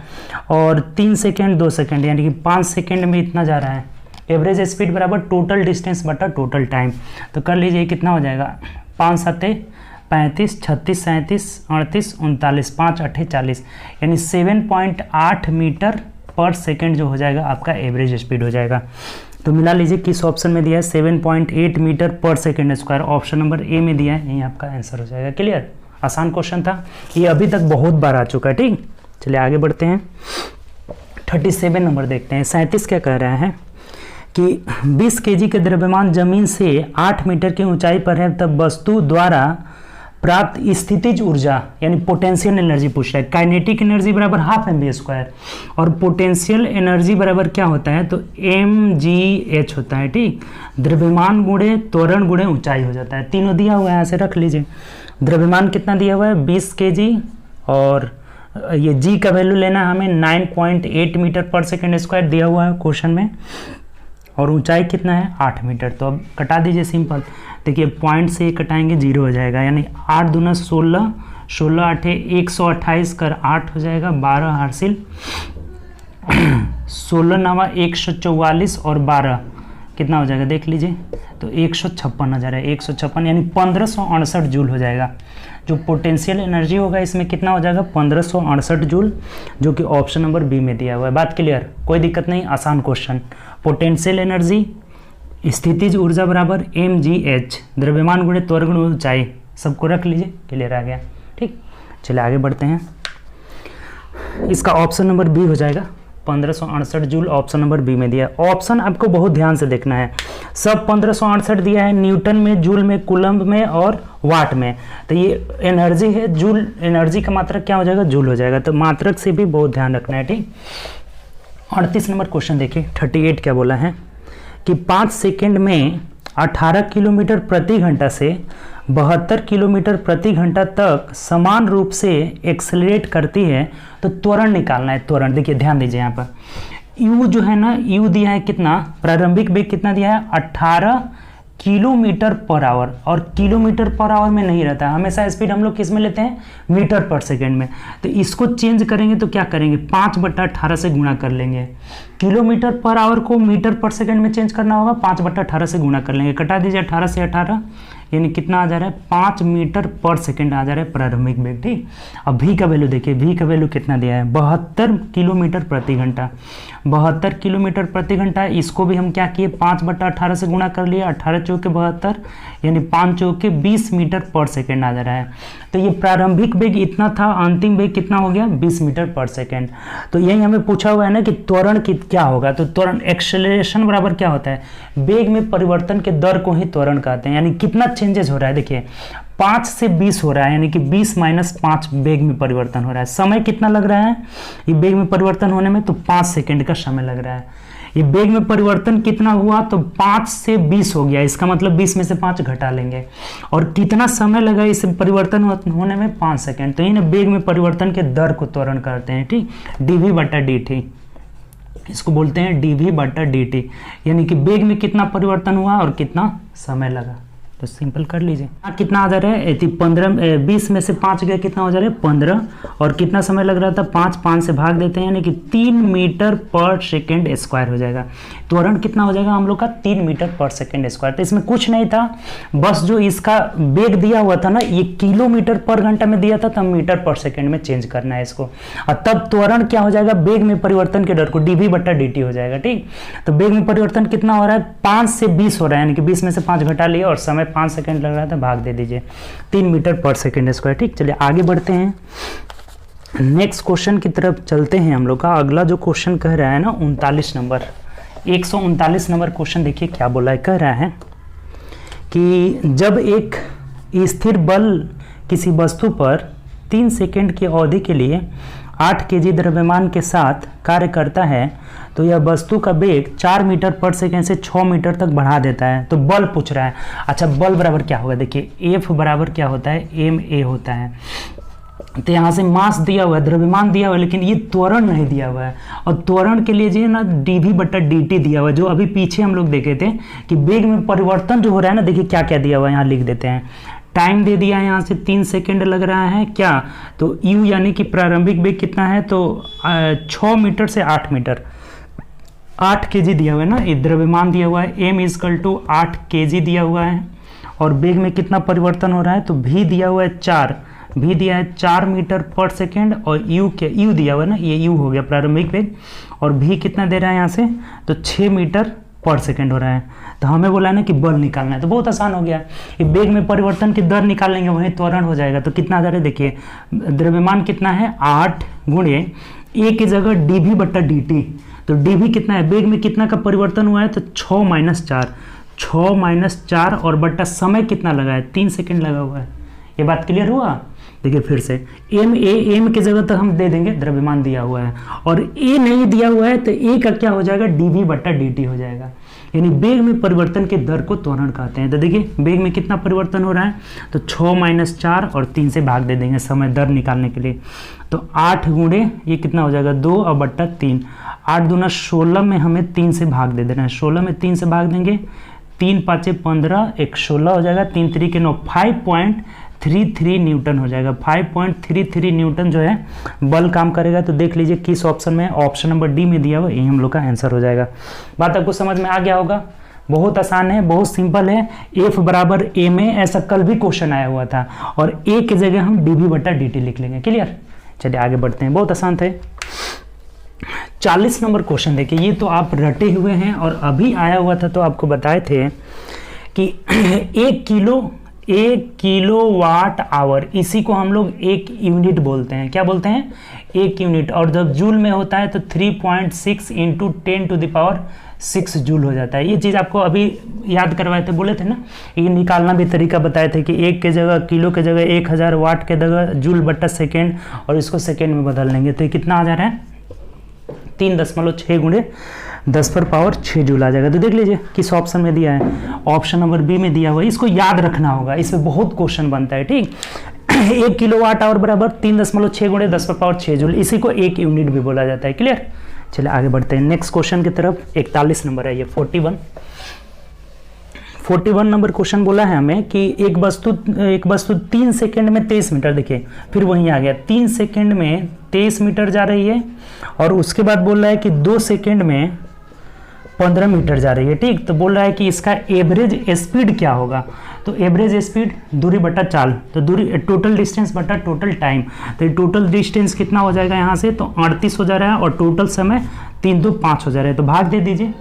और 3 सेकंड 2 सेकंड यानी कि 5 सेकंड में इतना जा रहा है। एवरेज स्पीड बराबर टोटल डिस्टेंस बटा टोटल टाइम, तो कर लीजिए कितना हो जाएगा, 5 7 35 36 37 38 39, 5 8 40, यानी 7.8 मीटर पर सेकंड जो हो जाएगा आपका एवरेज स्पीड हो जाएगा। तो मिला लीजिए किस ऑप्शन में दिया है, 7.8 मीटर पर second square, option number A में दिया है, यही आपका आंसर हो जाएगा। क्लियर, आसान क्वेश्चन था, ये अभी तक बहुत बार आ चुका है, ठीक। चलिए आगे बढ़ते हैं, 37 नंबर देखते हैं। 37 क्या कह रहा है कि 20 केजी के द्रव्यमान जमीन से 8 मीटर की ऊंचाई पर है, तब वस्तु द्वारा प्राप्त स्थितिज ऊर्जा यानी पोटेंशियल एनर्जी पूछ रहा है। काइनेटिक एनर्जी बराबर हाफ mv² और पोटेंशियल एनर्जी बराबर क्या होता है, तो mgh होता है, ठीक। द्रव्यमान गुणे त्वरण गुणे ऊंचाई हो जाता है, तीनों दिया हुआ है, ऐसे रख लीजिए। द्रव्यमान कितना दिया हुआ है, 20 केजी, और ये g का वैल्यू लेना है हमें 9.8 मीटर पर सेकेंड स्क्वायर दिया हुआ है क्वेश्चन में, और ऊंचाई कितना है 8 मीटर। तो अब कटा दीजिए सिंपल, देखिए पॉइंट से कटाएंगे 0 हो जाएगा, यानी 8 दूना 16, 16 8 128 कर 8 हो जाएगा, 12 हासिल 16 नवा 144 और 12 कितना हो जाएगा देख लीजिए, तो 156 आ जा रहा है, 156 यानी 1568 जूल हो जाएगा। जो पोटेंशियल एनर्जी होगा इसमें कितना हो जाएगा, 1568 जूल, जो कि ऑप्शन नंबर बी में दिया हुआ है। बात क्लियर, कोई दिक्कत नहीं, आसान क्वेश्चन। पोटेंशियल एनर्जी स्थितिज ऊर्जा बराबर mgh, द्रव्यमान गुणे त्वरण गुणे ऊंचाई, सबको रख लीजिए, क्लियर आ गया, ठीक। चलिए आगे बढ़ते हैं, इसका ऑप्शन नंबर बी हो जाएगा, 1568 जूल ऑप्शन नंबर बी में दिया है। ऑप्शन आपको बहुत ध्यान से देखना है, सब 1568 दिया है, न्यूटन में, जूल में, कूलम्ब में और वाट में, तो ये एनर्जी है, जूल एनर्जी का मात्रक क्या हो जाएगा, जूल हो जाएगा, तो मात्रक से भी बहुत ध्यान रखना है, ठीक। 38 नंबर क्वेश्चन देखिए, 38 क्या बोला है कि 5 सेकंड में 18 किलोमीटर प्रति घंटा से 72 किलोमीटर प्रति घंटा तक समान रूप से एक्सेलरेट करती है, तो त्वरण निकालना है। त्वरण देखिए ध्यान दीजिए, यहाँ पर u जो है ना, u दिया है कितना, प्रारंभिक वेग कितना दिया है 18 किलोमीटर पर आवर, और किलोमीटर पर आवर में नहीं रहता, हमेशा स्पीड हम लोग किस में लेते हैं, मीटर पर सेकंड में। तो इसको चेंज करेंगे तो क्या करेंगे, 5/18 से गुणा कर लेंगे। किलोमीटर पर आवर को मीटर पर सेकंड में चेंज करना होगा, 5/18 से गुणा कर लेंगे, कटा दीजिए 18 से 18, यानी कितना आ जा रहा है, 5 मीटर पर सेकंड आ जा रहा है प्रारंभिक वेग, ठीक। अब v का वैल्यू देखिए, v का वैल्यू कितना दिया है, 72 किलोमीटर प्रति घंटा, 72 किलोमीटर प्रति घंटा, इसको भी हम क्या किए, 5/18 से गुणा कर लिए, 18 चौके 72, यानी 5 चौके 20 मीटर पर सेकंड आ जा रहा है। तो ये प्रारंभिक वेग इतना था, अंतिम वेग कितना हो गया, 20 मीटर पर सेकंड। तो यही हमें पूछा हुआ है ना कि त्वरण क्या होगा, तो त्वरण एक्सेलरेशन बराबर क्या होता है, वेग में परिवर्तन के दर को ही त्वरण कहते हैं, यानी कितना चेंजेस हो रहा है। देखिए 5 से 20 हो रहा है, यानी कि 20 माइनस 5 वेग में परिवर्तन हो रहा है। समय कितना लग रहा है ये वेग में परिवर्तन होने में? तो 5 सेकंड का समय लग रहा है। ये वेग में परिवर्तन कितना हुआ? तो 5 से 20 हो गया, इसका मतलब 20 में से 5 घटा लेंगे। और कितना समय लगा इस परिवर्तन होने में? 5 सेकंड। तो इन वेग में परिवर्तन के दर को त्वरण करते हैं, ठीक, dv बटा dt, इसको बोलते हैं dv बटा dt, यानी कि वेग में कितना परिवर्तन हुआ और कितना समय लगा। तो सिंपल कर लीजिए। कितना आ जा रहा है? 20 में से 5 गया, कितना हो जा रहा है? 15। और कितना समय लग रहा था? 5 से भाग देते हैं, यानी कि 3 मीटर पर सेकेंड स्क्वायर हो जाएगा। त्वरण कितना हो जाएगा हम लोग का? 3 मीटर पर सेकेंड स्क्वायर। तो इसमें कुछ नहीं था, बस जो इसका वेग दिया हुआ था ना, ये किलोमीटर पर घंटा में दिया था, तब मीटर पर सेकेंड में चेंज करना है इसको। और तब त्वरण क्या हो जाएगा? वेग में परिवर्तन के दर को dv बटा dt हो जाएगा, ठीक। तो वेग में परिवर्तन कितना हो रहा है? 5 से 20 हो रहा है, यानी कि 20 में से 5 घटा लिए और समय 5 सेकंड लग रहा था, भाग दे दीजिए 3 मीटर पर सेकंड स्क्वायर, ठीक। चलिए आगे बढ़ते हैं, नेक्स्ट क्वेश्चन की तरफ चलते हैं हम लोग का। अगला जो क्वेश्चन कह रहा है ना 39 नंबर, 139 नंबर क्वेश्चन देखिए क्या बोला है। कह रहा है कि जब एक स्थिर बल किसी वस्तु पर 3 सेकंड की अवधि के लिए 8 kg द्रव्यमान के साथ कार्य करता है, तो यह वस्तु का वेग 4 मीटर पर सेकेंड से 6 मीटर तक बढ़ा देता है। तो बल पूछ रहा है। अच्छा, बल बराबर क्या होगा? देखिए F बराबर क्या होता है? ma होता है। तो यहाँ से मास दिया हुआ है, द्रव्यमान दिया हुआ है, लेकिन ये त्वरण नहीं दिया हुआ है। और त्वरण के लिए जो है ना dv बटा dt दिया हुआ है, जो अभी पीछे हम लोग देखे थे कि वेग में परिवर्तन जो हो रहा है ना, देखिए क्या क्या दिया हुआ है, यहाँ लिख देते हैं। टाइम दे दिया है यहाँ से 3 सेकंड लग रहा है क्या? तो u यानी कि प्रारंभिक वेग कितना है? तो 6 मीटर से 8 मीटर, 8 kg दिया हुआ है ना, ये द्रव्यमान दिया हुआ है। m = 8 kg दिया हुआ है। और वेग में कितना परिवर्तन हो रहा है? तो v दिया हुआ है 4, v दिया है 4 मीटर पर सेकेंड। और u दिया हुआ है ना, ये u हो गया प्रारंभिक वेग। और v कितना दे रहा है यहाँ से? तो 6 मीटर पर सेकेंड हो रहा है। तो हमें बोला ना कि बल निकालना है, तो बहुत आसान हो गया। ये वेग में परिवर्तन की दर निकालेंगे, वही त्वरण हो जाएगा। तो कितना आ जा रहा है? देखिए द्रव्यमान कितना है? 8 गुणे a की जगह dv बटा dt। तो dv कितना है? वेग में कितना का परिवर्तन हुआ है? तो 6 माइनस 4 और बट्टा समय कितना लगा है? 3 सेकंड लगा हुआ है। ये बात क्लियर हुआ? देखिए फिर से m की जगह तो हम दे देंगे, द्रव्यमान दिया हुआ है, और a नहीं दिया हुआ है, तो a का क्या हो जाएगा? dv बटा dt हो जाएगा। यानी वेग में परिवर्तन के दर को त्वरण कहते हैं। तो देखिए वेग में कितना परिवर्तन हो रहा है? तो 6 माइनस 4 और 3 से भाग दे देंगे समय दर निकालने के लिए। तो 8 गुणे ये कितना हो जाएगा? 2 और बट्टा 3, 8 दूना 16 में हमें 3 से भाग दे देना है। 16 में 3 से भाग देंगे, 3 5 15, 1 16 हो जाएगा, 3 3 के 9, 5.33 न्यूटन हो जाएगा। 5.33 न्यूटन जो है बल काम करेगा। तो देख लीजिए किस ऑप्शन में? ऑप्शन नंबर डी में दिया हुआ, यही हम लोग का आंसर हो जाएगा। बात आपको समझ में आ गया होगा? बहुत आसान है, बहुत सिंपल है। F बराबर ma, ऐसा कल भी क्वेश्चन आया हुआ था, और a की जगह हम dv बटा dt लिख लेंगे। क्लियर? चलिए आगे बढ़ते हैं, बहुत आसान थे। 40 नंबर क्वेश्चन देखिए, ये तो आप रटे हुए हैं और अभी आया हुआ था, तो आपको बताए थे कि 1 किलोवाट आवर, इसी को हम लोग 1 यूनिट बोलते हैं। क्या बोलते हैं? 1 यूनिट। और जब जूल में होता है तो 3.6 × 10⁶ जूल हो जाता है। ये चीज़ आपको अभी याद करवाए थे, बोले थे ना, ये निकालना भी तरीका बताए थे कि 1 के जगह किलो के जगह 1000 वाट के जगह जूल बटा सेकेंड, और इसको सेकेंड में बदल लेंगे। तो ये कितना आ जा रहा है? 3.6 गुणे 10⁻6 जूल आ जाएगा। तो देख लीजिए किस ऑप्शन में दिया है? ऑप्शन नंबर बी में दिया हुआ है। इसको याद रखना होगा, इसमें बहुत क्वेश्चन बनता है, ठीक। 1 किलोवाट आवर बराबर 3.6 गुणे 10⁻6 जूल, इसी को 1 यूनिट भी बोला जाता है। क्लियर? चलिए आगे बढ़ते हैं नेक्स्ट क्वेश्चन की तरफ। 41 नंबर है ये, 41 नंबर क्वेश्चन बोला है हमें कि एक वस्तु 3 सेकंड में 23 मीटर, देखिए फिर वहीं आ गया, 3 सेकंड में 23 मीटर जा रही है, और उसके बाद बोल रहा है कि 2 सेकंड में 15 मीटर जा रही है, ठीक। तो बोल रहा है कि इसका एवरेज स्पीड क्या होगा? तो एवरेज स्पीड दूरी बटा चाल, तो दूरी टोटल डिस्टेंस बटा टोटल टाइम। तो ये टोटल डिस्टेंस कितना हो जाएगा यहाँ से? तो 38 हो जा रहा है, और टोटल समय 3 2 5 हो जा रहा है। तो भाग दे दीजिए,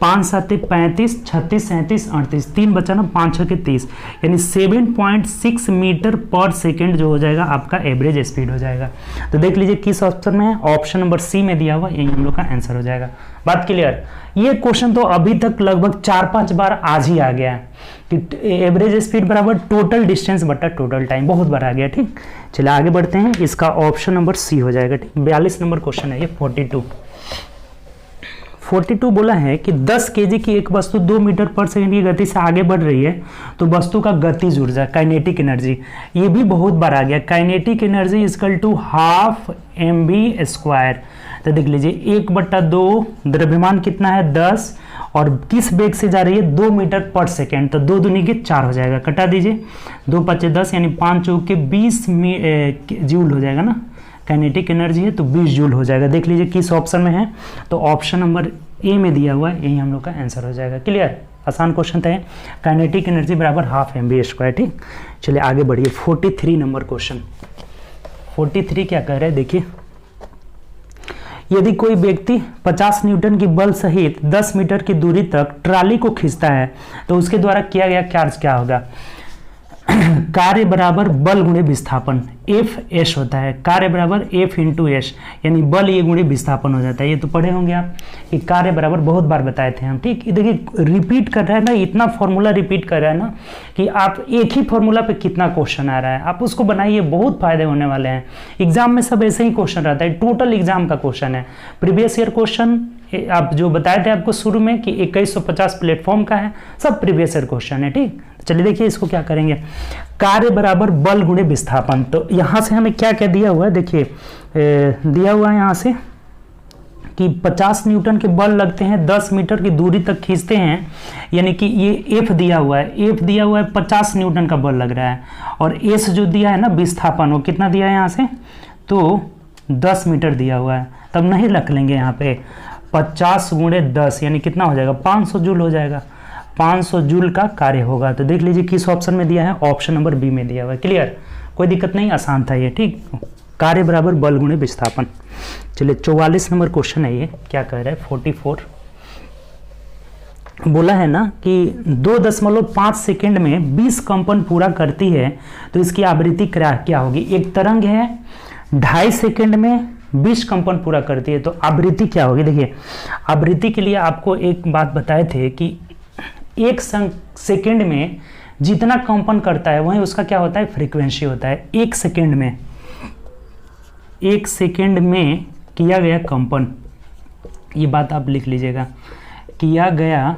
5 7 35, 36 37 38, 3 बचा ना, 5 6 30, यानी 7.6 मीटर पर सेकेंड जो हो जाएगा आपका एवरेज स्पीड हो जाएगा। तो देख लीजिए किस ऑप्शन में है, ऑप्शन नंबर सी में दिया हुआ, यही हम लोग का आंसर हो जाएगा। बात क्लियर। ये क्वेश्चन तो अभी तक लगभग 4-5 बार आज ही आ गया है कि एवरेज स्पीड बराबर टोटल डिस्टेंस बटा टोटल टाइम, बहुत बार आ गया। ठीक, चलिए आगे बढ़ते हैं, इसका ऑप्शन नंबर सी हो जाएगा। ठीक, 42 नंबर क्वेश्चन है ये। 42 बोला है कि 10 केजी की एक वस्तु 2 मीटर पर सेकंड की गति से आगे बढ़ रही है, तो वस्तु का गतिज ऊर्जा काइनेटिक एनर्जी, ये भी बहुत बार आ गया, kinetic energy equal to ½ mv²। तो देख लीजिए 1/2 द्रव्यमान कितना है 10, और किस वेग से जा रही है 2 मीटर पर सेकेंड, तो 2 दूनी के 4 हो जाएगा, कटा दीजिए, 2 5 10 यानी 5 चौके 20 जूल हो जाएगा ना, काइनेटिक एनर्जी है तो 20 जूल हो जाएगा। देख लीजिए किस ऑप्शन में है, तो ऑप्शन नंबर ए में दिया हुआ है, यही हम लोग का आंसर हो जाएगा। क्लियर, आसान क्वेश्चन था, काइनेटिक एनर्जी बराबर ½ mv²। ठीक, चलिए आगे बढ़िए। 43 नंबर क्वेश्चन। 43 क्या कह रहे हैं देखिए, यदि कोई व्यक्ति 50 न्यूटन की बल सहित 10 मीटर की दूरी तक ट्राली को खींचता है, तो उसके द्वारा किया गया कार्य क्या होगा। कार्य बराबर बल गुणे विस्थापन, F(s) होता है, कार्य बराबर F × S, यानी बल ये गुणे विस्थापन हो जाता है। ये तो पढ़े होंगे आप कि कार्य बराबर, बहुत बार बताए थे हम। ठीक, देखिए रिपीट कर रहा है ना, इतना फॉर्मूला रिपीट कर रहा है ना कि आप एक ही फॉर्मूला पे कितना क्वेश्चन आ रहा है, आप उसको बनाइए, बहुत फायदे होने वाले हैं। एग्जाम में सब ऐसे ही क्वेश्चन रहता है, टोटल एग्जाम का क्वेश्चन है। प्रीवियस ईयर क्वेश्चन आप जो बताए थे आपको शुरू में कि 2150 प्लेटफॉर्म का है, सब प्रीवियस ईयर क्वेश्चन है। ठीक, चलिए देखिए इसको क्या करेंगे, कार्य बराबर बल गुणे विस्थापन। तो यहाँ से हमें क्या क्या दिया हुआ है, देखिए दिया हुआ है यहाँ से कि 50 न्यूटन के बल लगते हैं, 10 मीटर की दूरी तक खींचते हैं, यानी कि ये F दिया हुआ है, F दिया हुआ है 50 न्यूटन का बल लग रहा है, और S जो दिया है ना विस्थापन, वो कितना दिया है यहाँ से, तो 10 मीटर दिया हुआ है। तब नहीं रख लेंगे यहाँ पे 50 × 10 यानी कितना हो जाएगा, 500 जूल हो जाएगा, 500 जूल का कार्य होगा। तो देख लीजिए किस ऑप्शन में दिया है, ऑप्शन नंबर बी में दिया हुआ है। क्लियर, कोई दिक्कत नहीं, आसान था ये। ठीक, कार्य बराबर बल गुणे विस्थापन। चलिए 44 नंबर क्वेश्चन है ये, क्या कह रहा है। 44 बोला है ना कि 2.5 सेकेंड में 20 कंपन पूरा करती है, तो इसकी आवृत्ति क्या होगी। एक तरंग है 2.5 सेकेंड में 20 कंपन पूरा करती है, तो आवृत्ति क्या होगी। देखिए आवृत्ति के लिए आपको एक बात बताए थे कि 1 सेकेंड में जितना कंपन करता है वहीं उसका क्या होता है, फ्रीक्वेंसी होता है। 1 सेकेंड में किया गया कंपन, ये बात आप लिख लीजिएगा, किया गया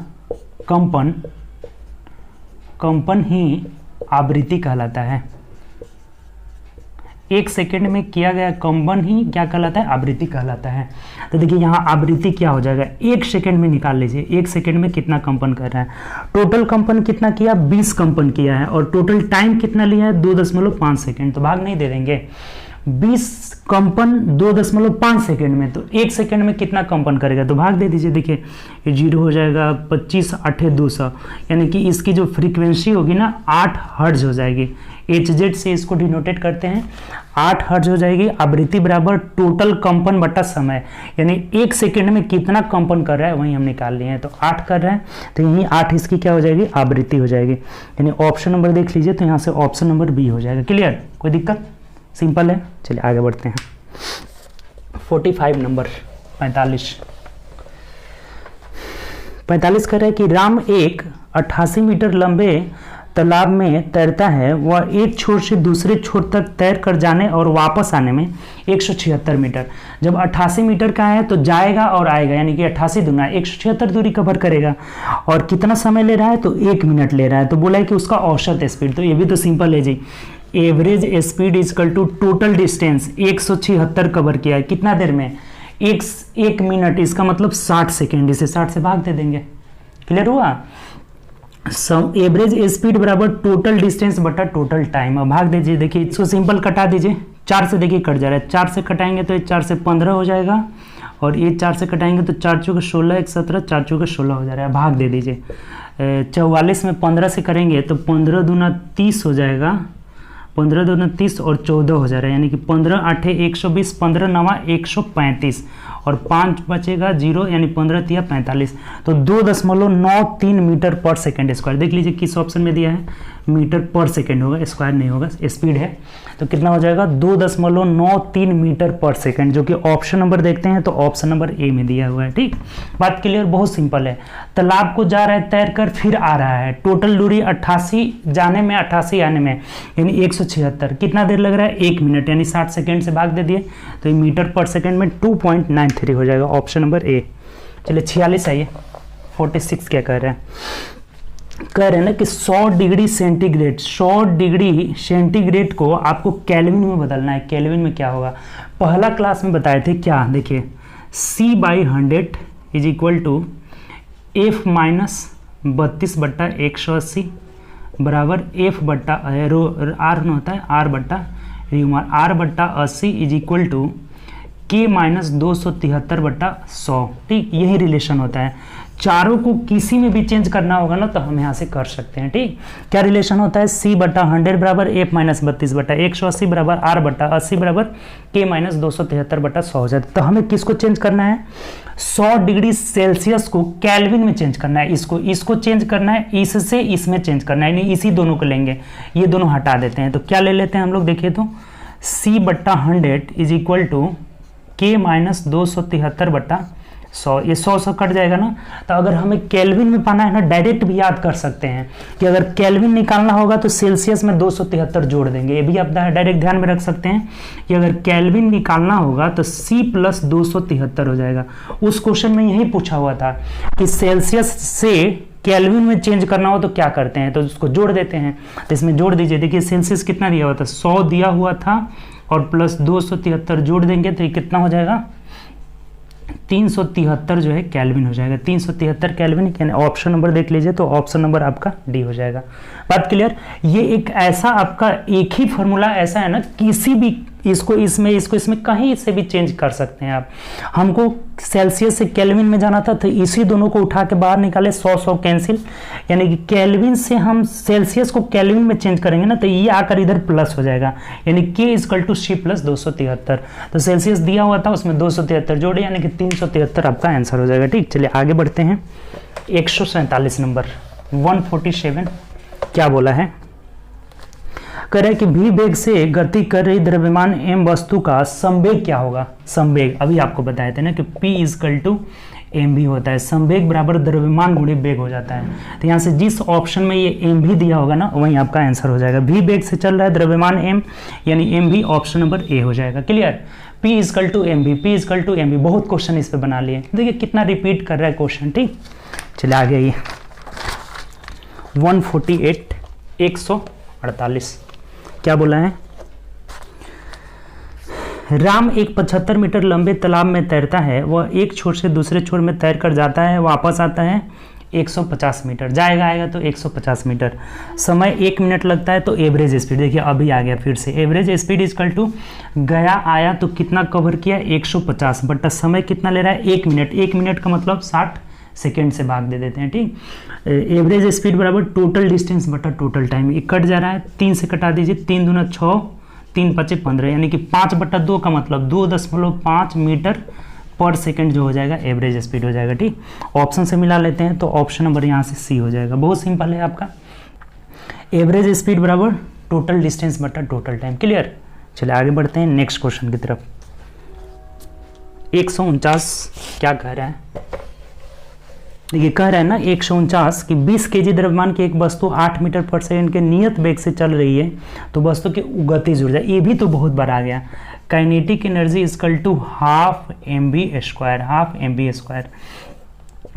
कंपन ही आवृत्ति कहलाता है। 1 सेकेंड में किया गया कंपन ही क्या कहलाता है, आवृत्ति कहलाता है। तो देखिए यहाँ आवृत्ति क्या हो जाएगा, 1 सेकेंड में निकाल लीजिए, 1 सेकेंड में कितना कंपन कर रहा है। टोटल कंपन कितना किया, 20 कंपन किया है, और टोटल टाइम कितना लिया है, 2.5 सेकेंड। तो भाग नहीं दे देंगे, 20 कंपन 2.5 सेकेंड में, तो 1 सेकेंड में कितना कंपन करेगा, तो भाग दे दीजिए। देखिए ये 0 हो जाएगा, 25 8 200, यानी कि इसकी जो फ्रीक्वेंसी होगी ना 8 हर्ट्ज हो जाएगी। HZ से इसको डिनोटेट करते हैं, 8 हर्ट्ज हो जाएगी। आवृत्ति बराबर टोटल कंपन बटा समय, यानी 1 सेकेंड में कितना कंपन कर रहा है वही हम निकाल लिए हैं, तो 8 कर रहा है, तो यही 8 इसकी क्या हो जाएगी, आवृत्ति हो जाएगी। यानी ऑप्शन नंबर देख लीजिए, तो यहाँ से ऑप्शन नंबर बी हो जाएगा। क्लियर, कोई दिक्कत, सिंपल है। चलिए आगे बढ़ते हैं। 45 नंबर 45 कह रहा है कि राम एक 88 मीटर लंबे तालाब में तैरता है, वह एक छोर से दूसरे छोर तक तैर कर जाने और वापस आने में 176 मीटर। जब 88 मीटर का है तो जाएगा और आएगा, यानी कि 88 दूना 176 दूरी कवर करेगा, और कितना समय ले रहा है, तो 1 मिनट ले रहा है। तो बोला है कि उसका औसत स्पीड, तो ये भी तो सिंपल है जी, average speed equal to total distance 176 cover किया है, कितना देर में, 1 मिनट, इसका मतलब 60 सेकेंड, इसे 60 से भाग दे देंगे। क्लियर हुआ। एवरेज स्पीड बराबर टोटल डिस्टेंस बटा टोटल टाइम, अब भाग दीजिए। देखिए इसको सिंपल कटा दीजिए, 4 से देखिए कट जा रहा है, 4 से कटाएंगे तो ये 4 से 15 हो जाएगा, और ये 4 से कटाएंगे तो 4 चौके 16 1 17, 4 चौके 16 हो जा रहा है, भाग दे दीजिए। 44 में 15 से करेंगे तो 15 दूना 30 हो जाएगा, 15 दूना 30 और 14 हो जा रहा है, यानी कि 15 आठे 120, 15 नवा 135 और 5 बचेगा 0, यानी 15 तिया 45। तो 2.93 मीटर पर सेकेंड स्क्वायर। देख लीजिए किस ऑप्शन में दिया है, मीटर पर सेकेंड होगा, स्क्वायर नहीं होगा, स्पीड है। तो कितना हो जाएगा 2.93 मीटर पर सेकेंड, जो कि ऑप्शन नंबर देखते हैं तो ऑप्शन नंबर ए में दिया हुआ है। ठीक, बात क्लियर, बहुत सिंपल है। तालाब को जा रहा है तैर कर, फिर आ रहा है, टोटल दूरी 88 जाने में 88 आने में, यानी 176। कितना देर लग रहा है 1 मिनट, यानी 60 सेकेंड से भाग दे दिए तो ये मीटर पर सेकेंड में 2.93 हो जाएगा, ऑप्शन नंबर ए। चलिए 46 आइए, 46 क्या कह रहे हैं, कह रहे हैं ना कि 100 डिग्री सेंटीग्रेड, 100 डिग्री सेंटीग्रेड को आपको केल्विन में बदलना है। केल्विन में क्या होगा, पहला क्लास में बताए थे क्या, देखिए C/100 is equal to F minus 32/180 बराबर F बट्टा R न होता है R बट्टा र्यूमार, R बट्टा 80 is equal to K minus 273/100। ठीक, यही रिलेशन होता है। चारों को किसी में भी चेंज करना होगा ना तो हम यहाँ से कर सकते हैं। ठीक, क्या रिलेशन होता है, C/100 बराबर F माइनस 32/180 बराबर R बट्टा 80 बराबर K माइनस 273/100 हो जाता है। तो हमें किसको चेंज करना है, 100 डिग्री सेल्सियस को केल्विन में चेंज करना है, इसको चेंज करना है, इससे इसमें चेंज करना है, यानी इसी दोनों को लेंगे, ये दोनों हटा देते हैं। तो क्या ले लेते हैं हम लोग, देखिए तो C/100 is equal to K minus 273/100, ये 100 कट जाएगा ना। तो अगर हमें केल्विन में पाना है ना, डायरेक्ट भी याद कर सकते हैं कि अगर केल्विन निकालना होगा तो सेल्सियस में 273 जोड़ देंगे, ये भी आप डायरेक्ट ध्यान में रख सकते हैं कि अगर केल्विन निकालना होगा तो C प्लस 273 हो जाएगा। उस क्वेश्चन में यही पूछा हुआ था कि सेल्सियस से केल्विन में चेंज करना हो तो क्या करते हैं, तो उसको जोड़ देते हैं। तो इसमें जोड़ दीजिए, देखिए सेल्सियस कितना दिया हुआ था, 100 दिया हुआ था और प्लस 273 जोड़ देंगे तो ये कितना हो जाएगा 373 जो है केल्विन हो जाएगा। 373 केल्विन, यानी ऑप्शन नंबर देख लीजिए तो ऑप्शन नंबर आपका डी हो जाएगा। बात क्लियर, ये एक ऐसा आपका एक ही फॉर्मूला ऐसा है ना, किसी भी इसको इसमें कहीं से भी चेंज कर सकते हैं आप। हमको सेल्सियस से केल्विन में जाना था तो इसी दोनों को उठा के बाहर निकाले, 100 कैंसिल, यानी कि केल्विन से हम सेल्सियस को केल्विन में चेंज करेंगे ना तो ये आकर इधर प्लस हो जाएगा, यानी K equal to C plus 273। तो सेल्सियस दिया हुआ था उसमें 273 जोड़े, यानी कि 373 आपका आंसर हो जाएगा। ठीक, चलिए आगे बढ़ते हैं। 147 नंबर 147 क्या बोला है, कह रहा है कि v वेग से गति कर रही द्रव्यमान m वस्तु का संवेग क्या होगा। संवेग अभी आपको बताए थे ना कि P इक्वल टू mv होता है, संवेग बराबर द्रव्यमान गुणे वेग हो जाता है। तो यहाँ से जिस ऑप्शन में ये mv दिया होगा ना वहीं आपका आंसर हो जाएगा। v वेग से चल रहा है द्रव्यमान m, यानी mv ऑप्शन नंबर ए हो जाएगा। Clear, P equal to mv, P equal to mv, बहुत क्वेश्चन इस पे बना लिए, देखिए कितना रिपीट कर रहा है क्वेश्चन। ठीक, चलिए आगे आइए 148 148 क्या बोला है, राम एक 75 मीटर लंबे तालाब में तैरता है, वह एक छोर से दूसरे छोर में तैर कर जाता है, वापस आता है 150 मीटर, जाएगा आएगा तो 150 मीटर, समय 1 मिनट लगता है। तो एवरेज स्पीड देखिए अभी आ गया फिर से, एवरेज स्पीड इक्वल टू गया आया तो कितना कवर किया 150 बटा समय कितना ले रहा है 1 मिनट, 1 मिनट का मतलब 60 सेकेंड से भाग दे देते हैं। ठीक, एवरेज स्पीड बराबर टोटल डिस्टेंस बटा टोटल टाइम, ये कट जा रहा है 3 से कटा दीजिए, 3 दूना 6 3 5 15, यानी कि 5/2 का मतलब 2.5 मीटर पर सेकेंड जो हो जाएगा एवरेज स्पीड हो जाएगा। ठीक, ऑप्शन से मिला लेते हैं तो ऑप्शन नंबर यहाँ से सी हो जाएगा। बहुत सिंपल है आपका, एवरेज स्पीड बराबर टोटल डिस्टेंस बटा टोटल टाइम। क्लियर, चलिए आगे बढ़ते हैं नेक्स्ट क्वेश्चन की तरफ। 149 क्या कह रहा है, ये कह रहा है ना 149 कि 20 केजी द्रव्यमान की एक वस्तु 8 मीटर पर सेकंड के नियत वेग से चल रही है तो वस्तु की गतिज ऊर्जा, ये भी तो बहुत बार आ गया, kinetic energy equal to half mv square,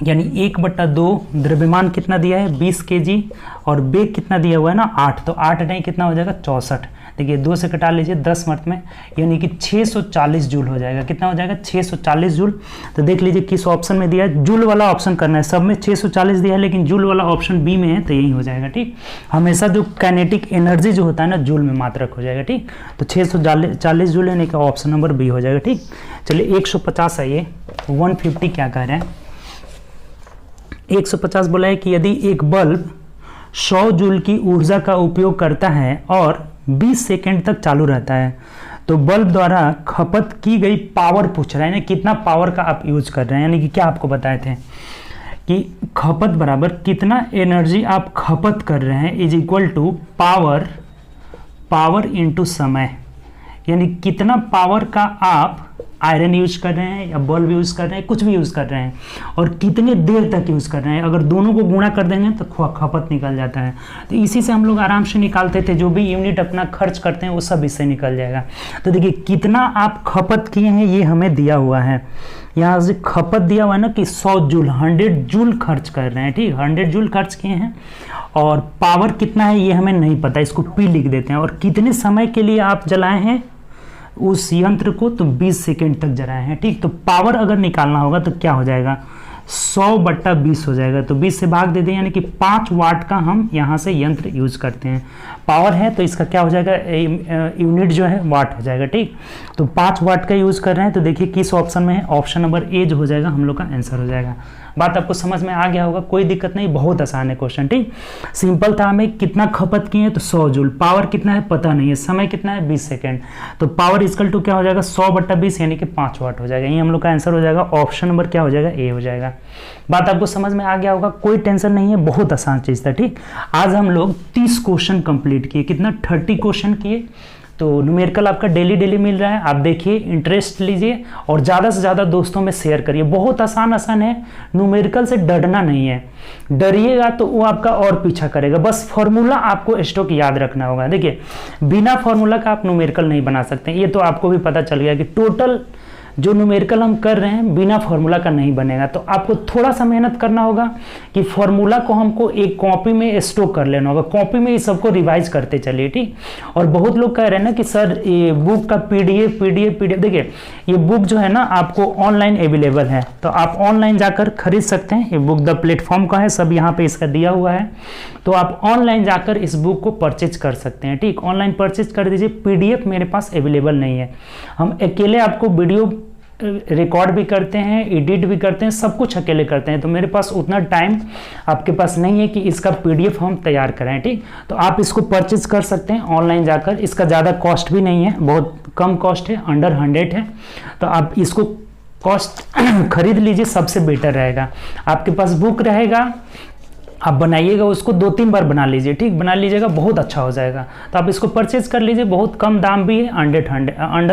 यानी 1/2 द्रव्यमान कितना दिया है 20 केजी और वेग कितना दिया हुआ है ना 8, तो 8 नहीं कितना हो जाएगा 64। देखिए 2 से कटा लीजिए 10 मिनट में, यानी कि 640 जूल हो जाएगा। कितना हो जाएगा 640 जूल। तो देख लीजिए किस ऑप्शन में दिया है, जूल वाला ऑप्शन करना है, सब में 640 दिया है लेकिन जूल वाला ऑप्शन बी में है तो यही हो जाएगा। ठीक, हमेशा जो काइनेटिक एनर्जी जो होता है ना जूल में मात्रक हो जाएगा। ठीक, तो 640 जूल यानी कि ऑप्शन नंबर बी हो जाएगा। ठीक, चलिए 150 आइए, 150 क्या कह रहे हैं, 150 बोला है कि यदि एक बल्ब 100 जूल की ऊर्जा का उपयोग करता है और 20 सेकेंड तक चालू रहता है। तो बल्ब द्वारा खपत की गई पावर पूछ रहा है, यानी कितना पावर का आप यूज कर रहे हैं। यानी कि क्या आपको बताए थे कि खपत बराबर कितना एनर्जी आप खपत कर रहे हैं is equal to power into समय, यानी कितना पावर का आप आयरन यूज कर रहे हैं या बल्ब यूज कर रहे हैं, कुछ भी यूज कर रहे हैं, और कितने देर तक यूज कर रहे हैं। अगर दोनों को गुणा कर देंगे तो खपत निकल जाता है। तो इसी से हम लोग आराम से निकालते थे, जो भी यूनिट अपना खर्च करते हैं वो सब इससे निकल जाएगा। तो देखिए कितना आप खपत किए हैं ये हमें दिया हुआ है। यहाँ से खपत दिया हुआ है ना कि 100 जूल, 100 जूल खर्च कर रहे हैं, ठीक, 100 जूल खर्च किए हैं। और पावर कितना है ये हमें नहीं पता, इसको P लिख देते हैं। और कितने समय के लिए आप जलाए हैं उस यंत्र को, तो 20 सेकेंड तक जलाए हैं, ठीक। तो पावर अगर निकालना होगा तो क्या हो जाएगा, 100/20 हो जाएगा। तो 20 से भाग दे दें, यानी कि 5 वाट का हम यहाँ से यंत्र यूज करते हैं। पावर है तो इसका क्या हो जाएगा, यूनिट जो है वाट हो जाएगा, ठीक। तो 5 वाट का यूज कर रहे हैं। तो देखिए किस ऑप्शन में है, ऑप्शन नंबर ए जो हो जाएगा हम लोग का आंसर हो जाएगा। बात आपको समझ में आ गया होगा, कोई दिक्कत नहीं, बहुत आसान है क्वेश्चन, ठीक। सिंपल था, हमें कितना खपत किए हैं तो 100 जूल, पावर कितना है पता नहीं है, समय कितना है 20 सेकेंड। तो पावर इक्वल टू क्या हो जाएगा, 100/20 यानी कि 5 वाट हो जाएगा। ये हम लोग का आंसर हो जाएगा। ऑप्शन नंबर क्या हो जाएगा, ए हो जाएगा। बात आपको समझ में आ गया होगा, कोई टेंशन नहीं है, बहुत आसान चीज था, ठीक। आज हम लोग 30 क्वेश्चन कंप्लीट किए, कितना 30 क्वेश्चन किए। तो न्यूमेरिकल आपका डेली मिल रहा है, आप देखिए, इंटरेस्ट लीजिए और ज़्यादा से ज़्यादा दोस्तों में शेयर करिए। बहुत आसान है, न्यूमेरिकल से डरना नहीं है, डरिएगा तो वो आपका और पीछा करेगा। बस फॉर्मूला आपको स्टॉक याद रखना होगा। देखिए बिना फॉर्मूला का आप न्यूमेरिकल नहीं बना सकते, ये तो आपको भी पता चल गया कि टोटल जो न्यूमेरिकल हम कर रहे हैं बिना फॉर्मूला का नहीं बनेगा। तो आपको थोड़ा सा मेहनत करना होगा कि फॉर्मूला को हमको एक कॉपी में स्टोर कर लेना होगा, कॉपी में इस सबको रिवाइज करते चलिए, ठीक। और बहुत लोग कह रहे हैं ना कि सर ये बुक का पीडीएफ, देखिए ये बुक जो है ना आपको ऑनलाइन अवेलेबल है, तो आप ऑनलाइन जाकर खरीद सकते हैं। ये बुक द प्लेटफॉर्म का है, सब यहाँ पे इसका दिया हुआ है, तो आप ऑनलाइन जाकर इस बुक को परचेज कर सकते हैं, ठीक। ऑनलाइन परचेज कर दीजिए। पीडीएफ मेरे पास अवेलेबल नहीं है, हम अकेले आपको वीडियो रिकॉर्ड भी करते हैं, एडिट भी करते हैं, सब कुछ अकेले करते हैं। तो मेरे पास उतना टाइम आपके पास नहीं है कि इसका पीडीएफ हम तैयार करें, ठीक। तो आप इसको परचेज कर सकते हैं ऑनलाइन जाकर, इसका ज़्यादा कॉस्ट भी नहीं है, बहुत कम कॉस्ट है, अंडर 100 है। तो आप इसको कॉस्ट खरीद लीजिए, सबसे बेटर रहेगा। आपके पास बुक रहेगा, आप बनाइएगा उसको 2-3 बार बना लीजिए, ठीक, बना लीजिएगा, बहुत अच्छा हो जाएगा। तो आप इसको परचेज कर लीजिए, बहुत कम दाम भी है, अंडर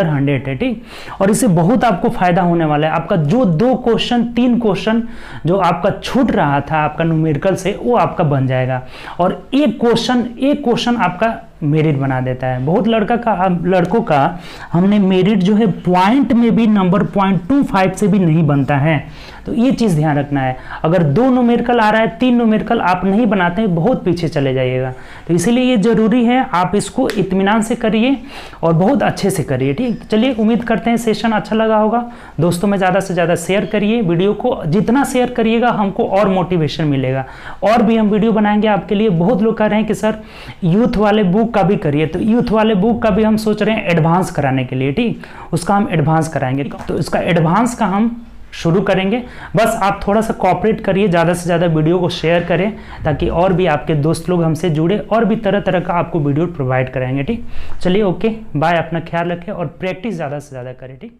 100 है, ठीक। और इससे बहुत आपको फायदा होने वाला है। आपका जो 3 क्वेश्चन जो आपका छूट रहा था आपका न्यूमेरिकल से, वो आपका बन जाएगा। और एक क्वेश्चन आपका मेरिट बना देता है। बहुत लड़कों का हमने मेरिट जो है पॉइंट में भी नंबर 0.25 से भी नहीं बनता है। तो ये चीज़ ध्यान रखना है। अगर 2 न्यूमेरिकल आ रहा है, 3 न्यूमेरिकल आप नहीं बनाते हैं, बहुत पीछे चले जाइएगा। तो इसीलिए ये जरूरी है, आप इसको इत्मीनान से करिए और बहुत अच्छे से करिए, ठीक। चलिए, उम्मीद करते हैं सेशन अच्छा लगा होगा। दोस्तों में ज़्यादा से ज़्यादा शेयर करिए वीडियो को, जितना शेयर करिएगा हमको और मोटिवेशन मिलेगा। और भी हम वीडियो बनाएंगे आपके लिए। बहुत लोग कह रहे हैं कि सर यूथ वाले बुक का भी करिए, तो यूथ वाले बुक का भी हम सोच रहे हैं एडवांस कराने के लिए, ठीक। उसका हम एडवांस कराएंगे, तो इसका एडवांस का हम शुरू करेंगे। बस आप थोड़ा सा कोऑपरेट करिए, ज़्यादा से ज़्यादा वीडियो को शेयर करें, ताकि और भी आपके दोस्त लोग हमसे जुड़े और भी तरह तरह का आपको वीडियो प्रोवाइड कराएंगे, ठीक। चलिए, ओके बाय, अपना ख्याल रखें और प्रैक्टिस ज़्यादा से ज़्यादा करें, ठीक।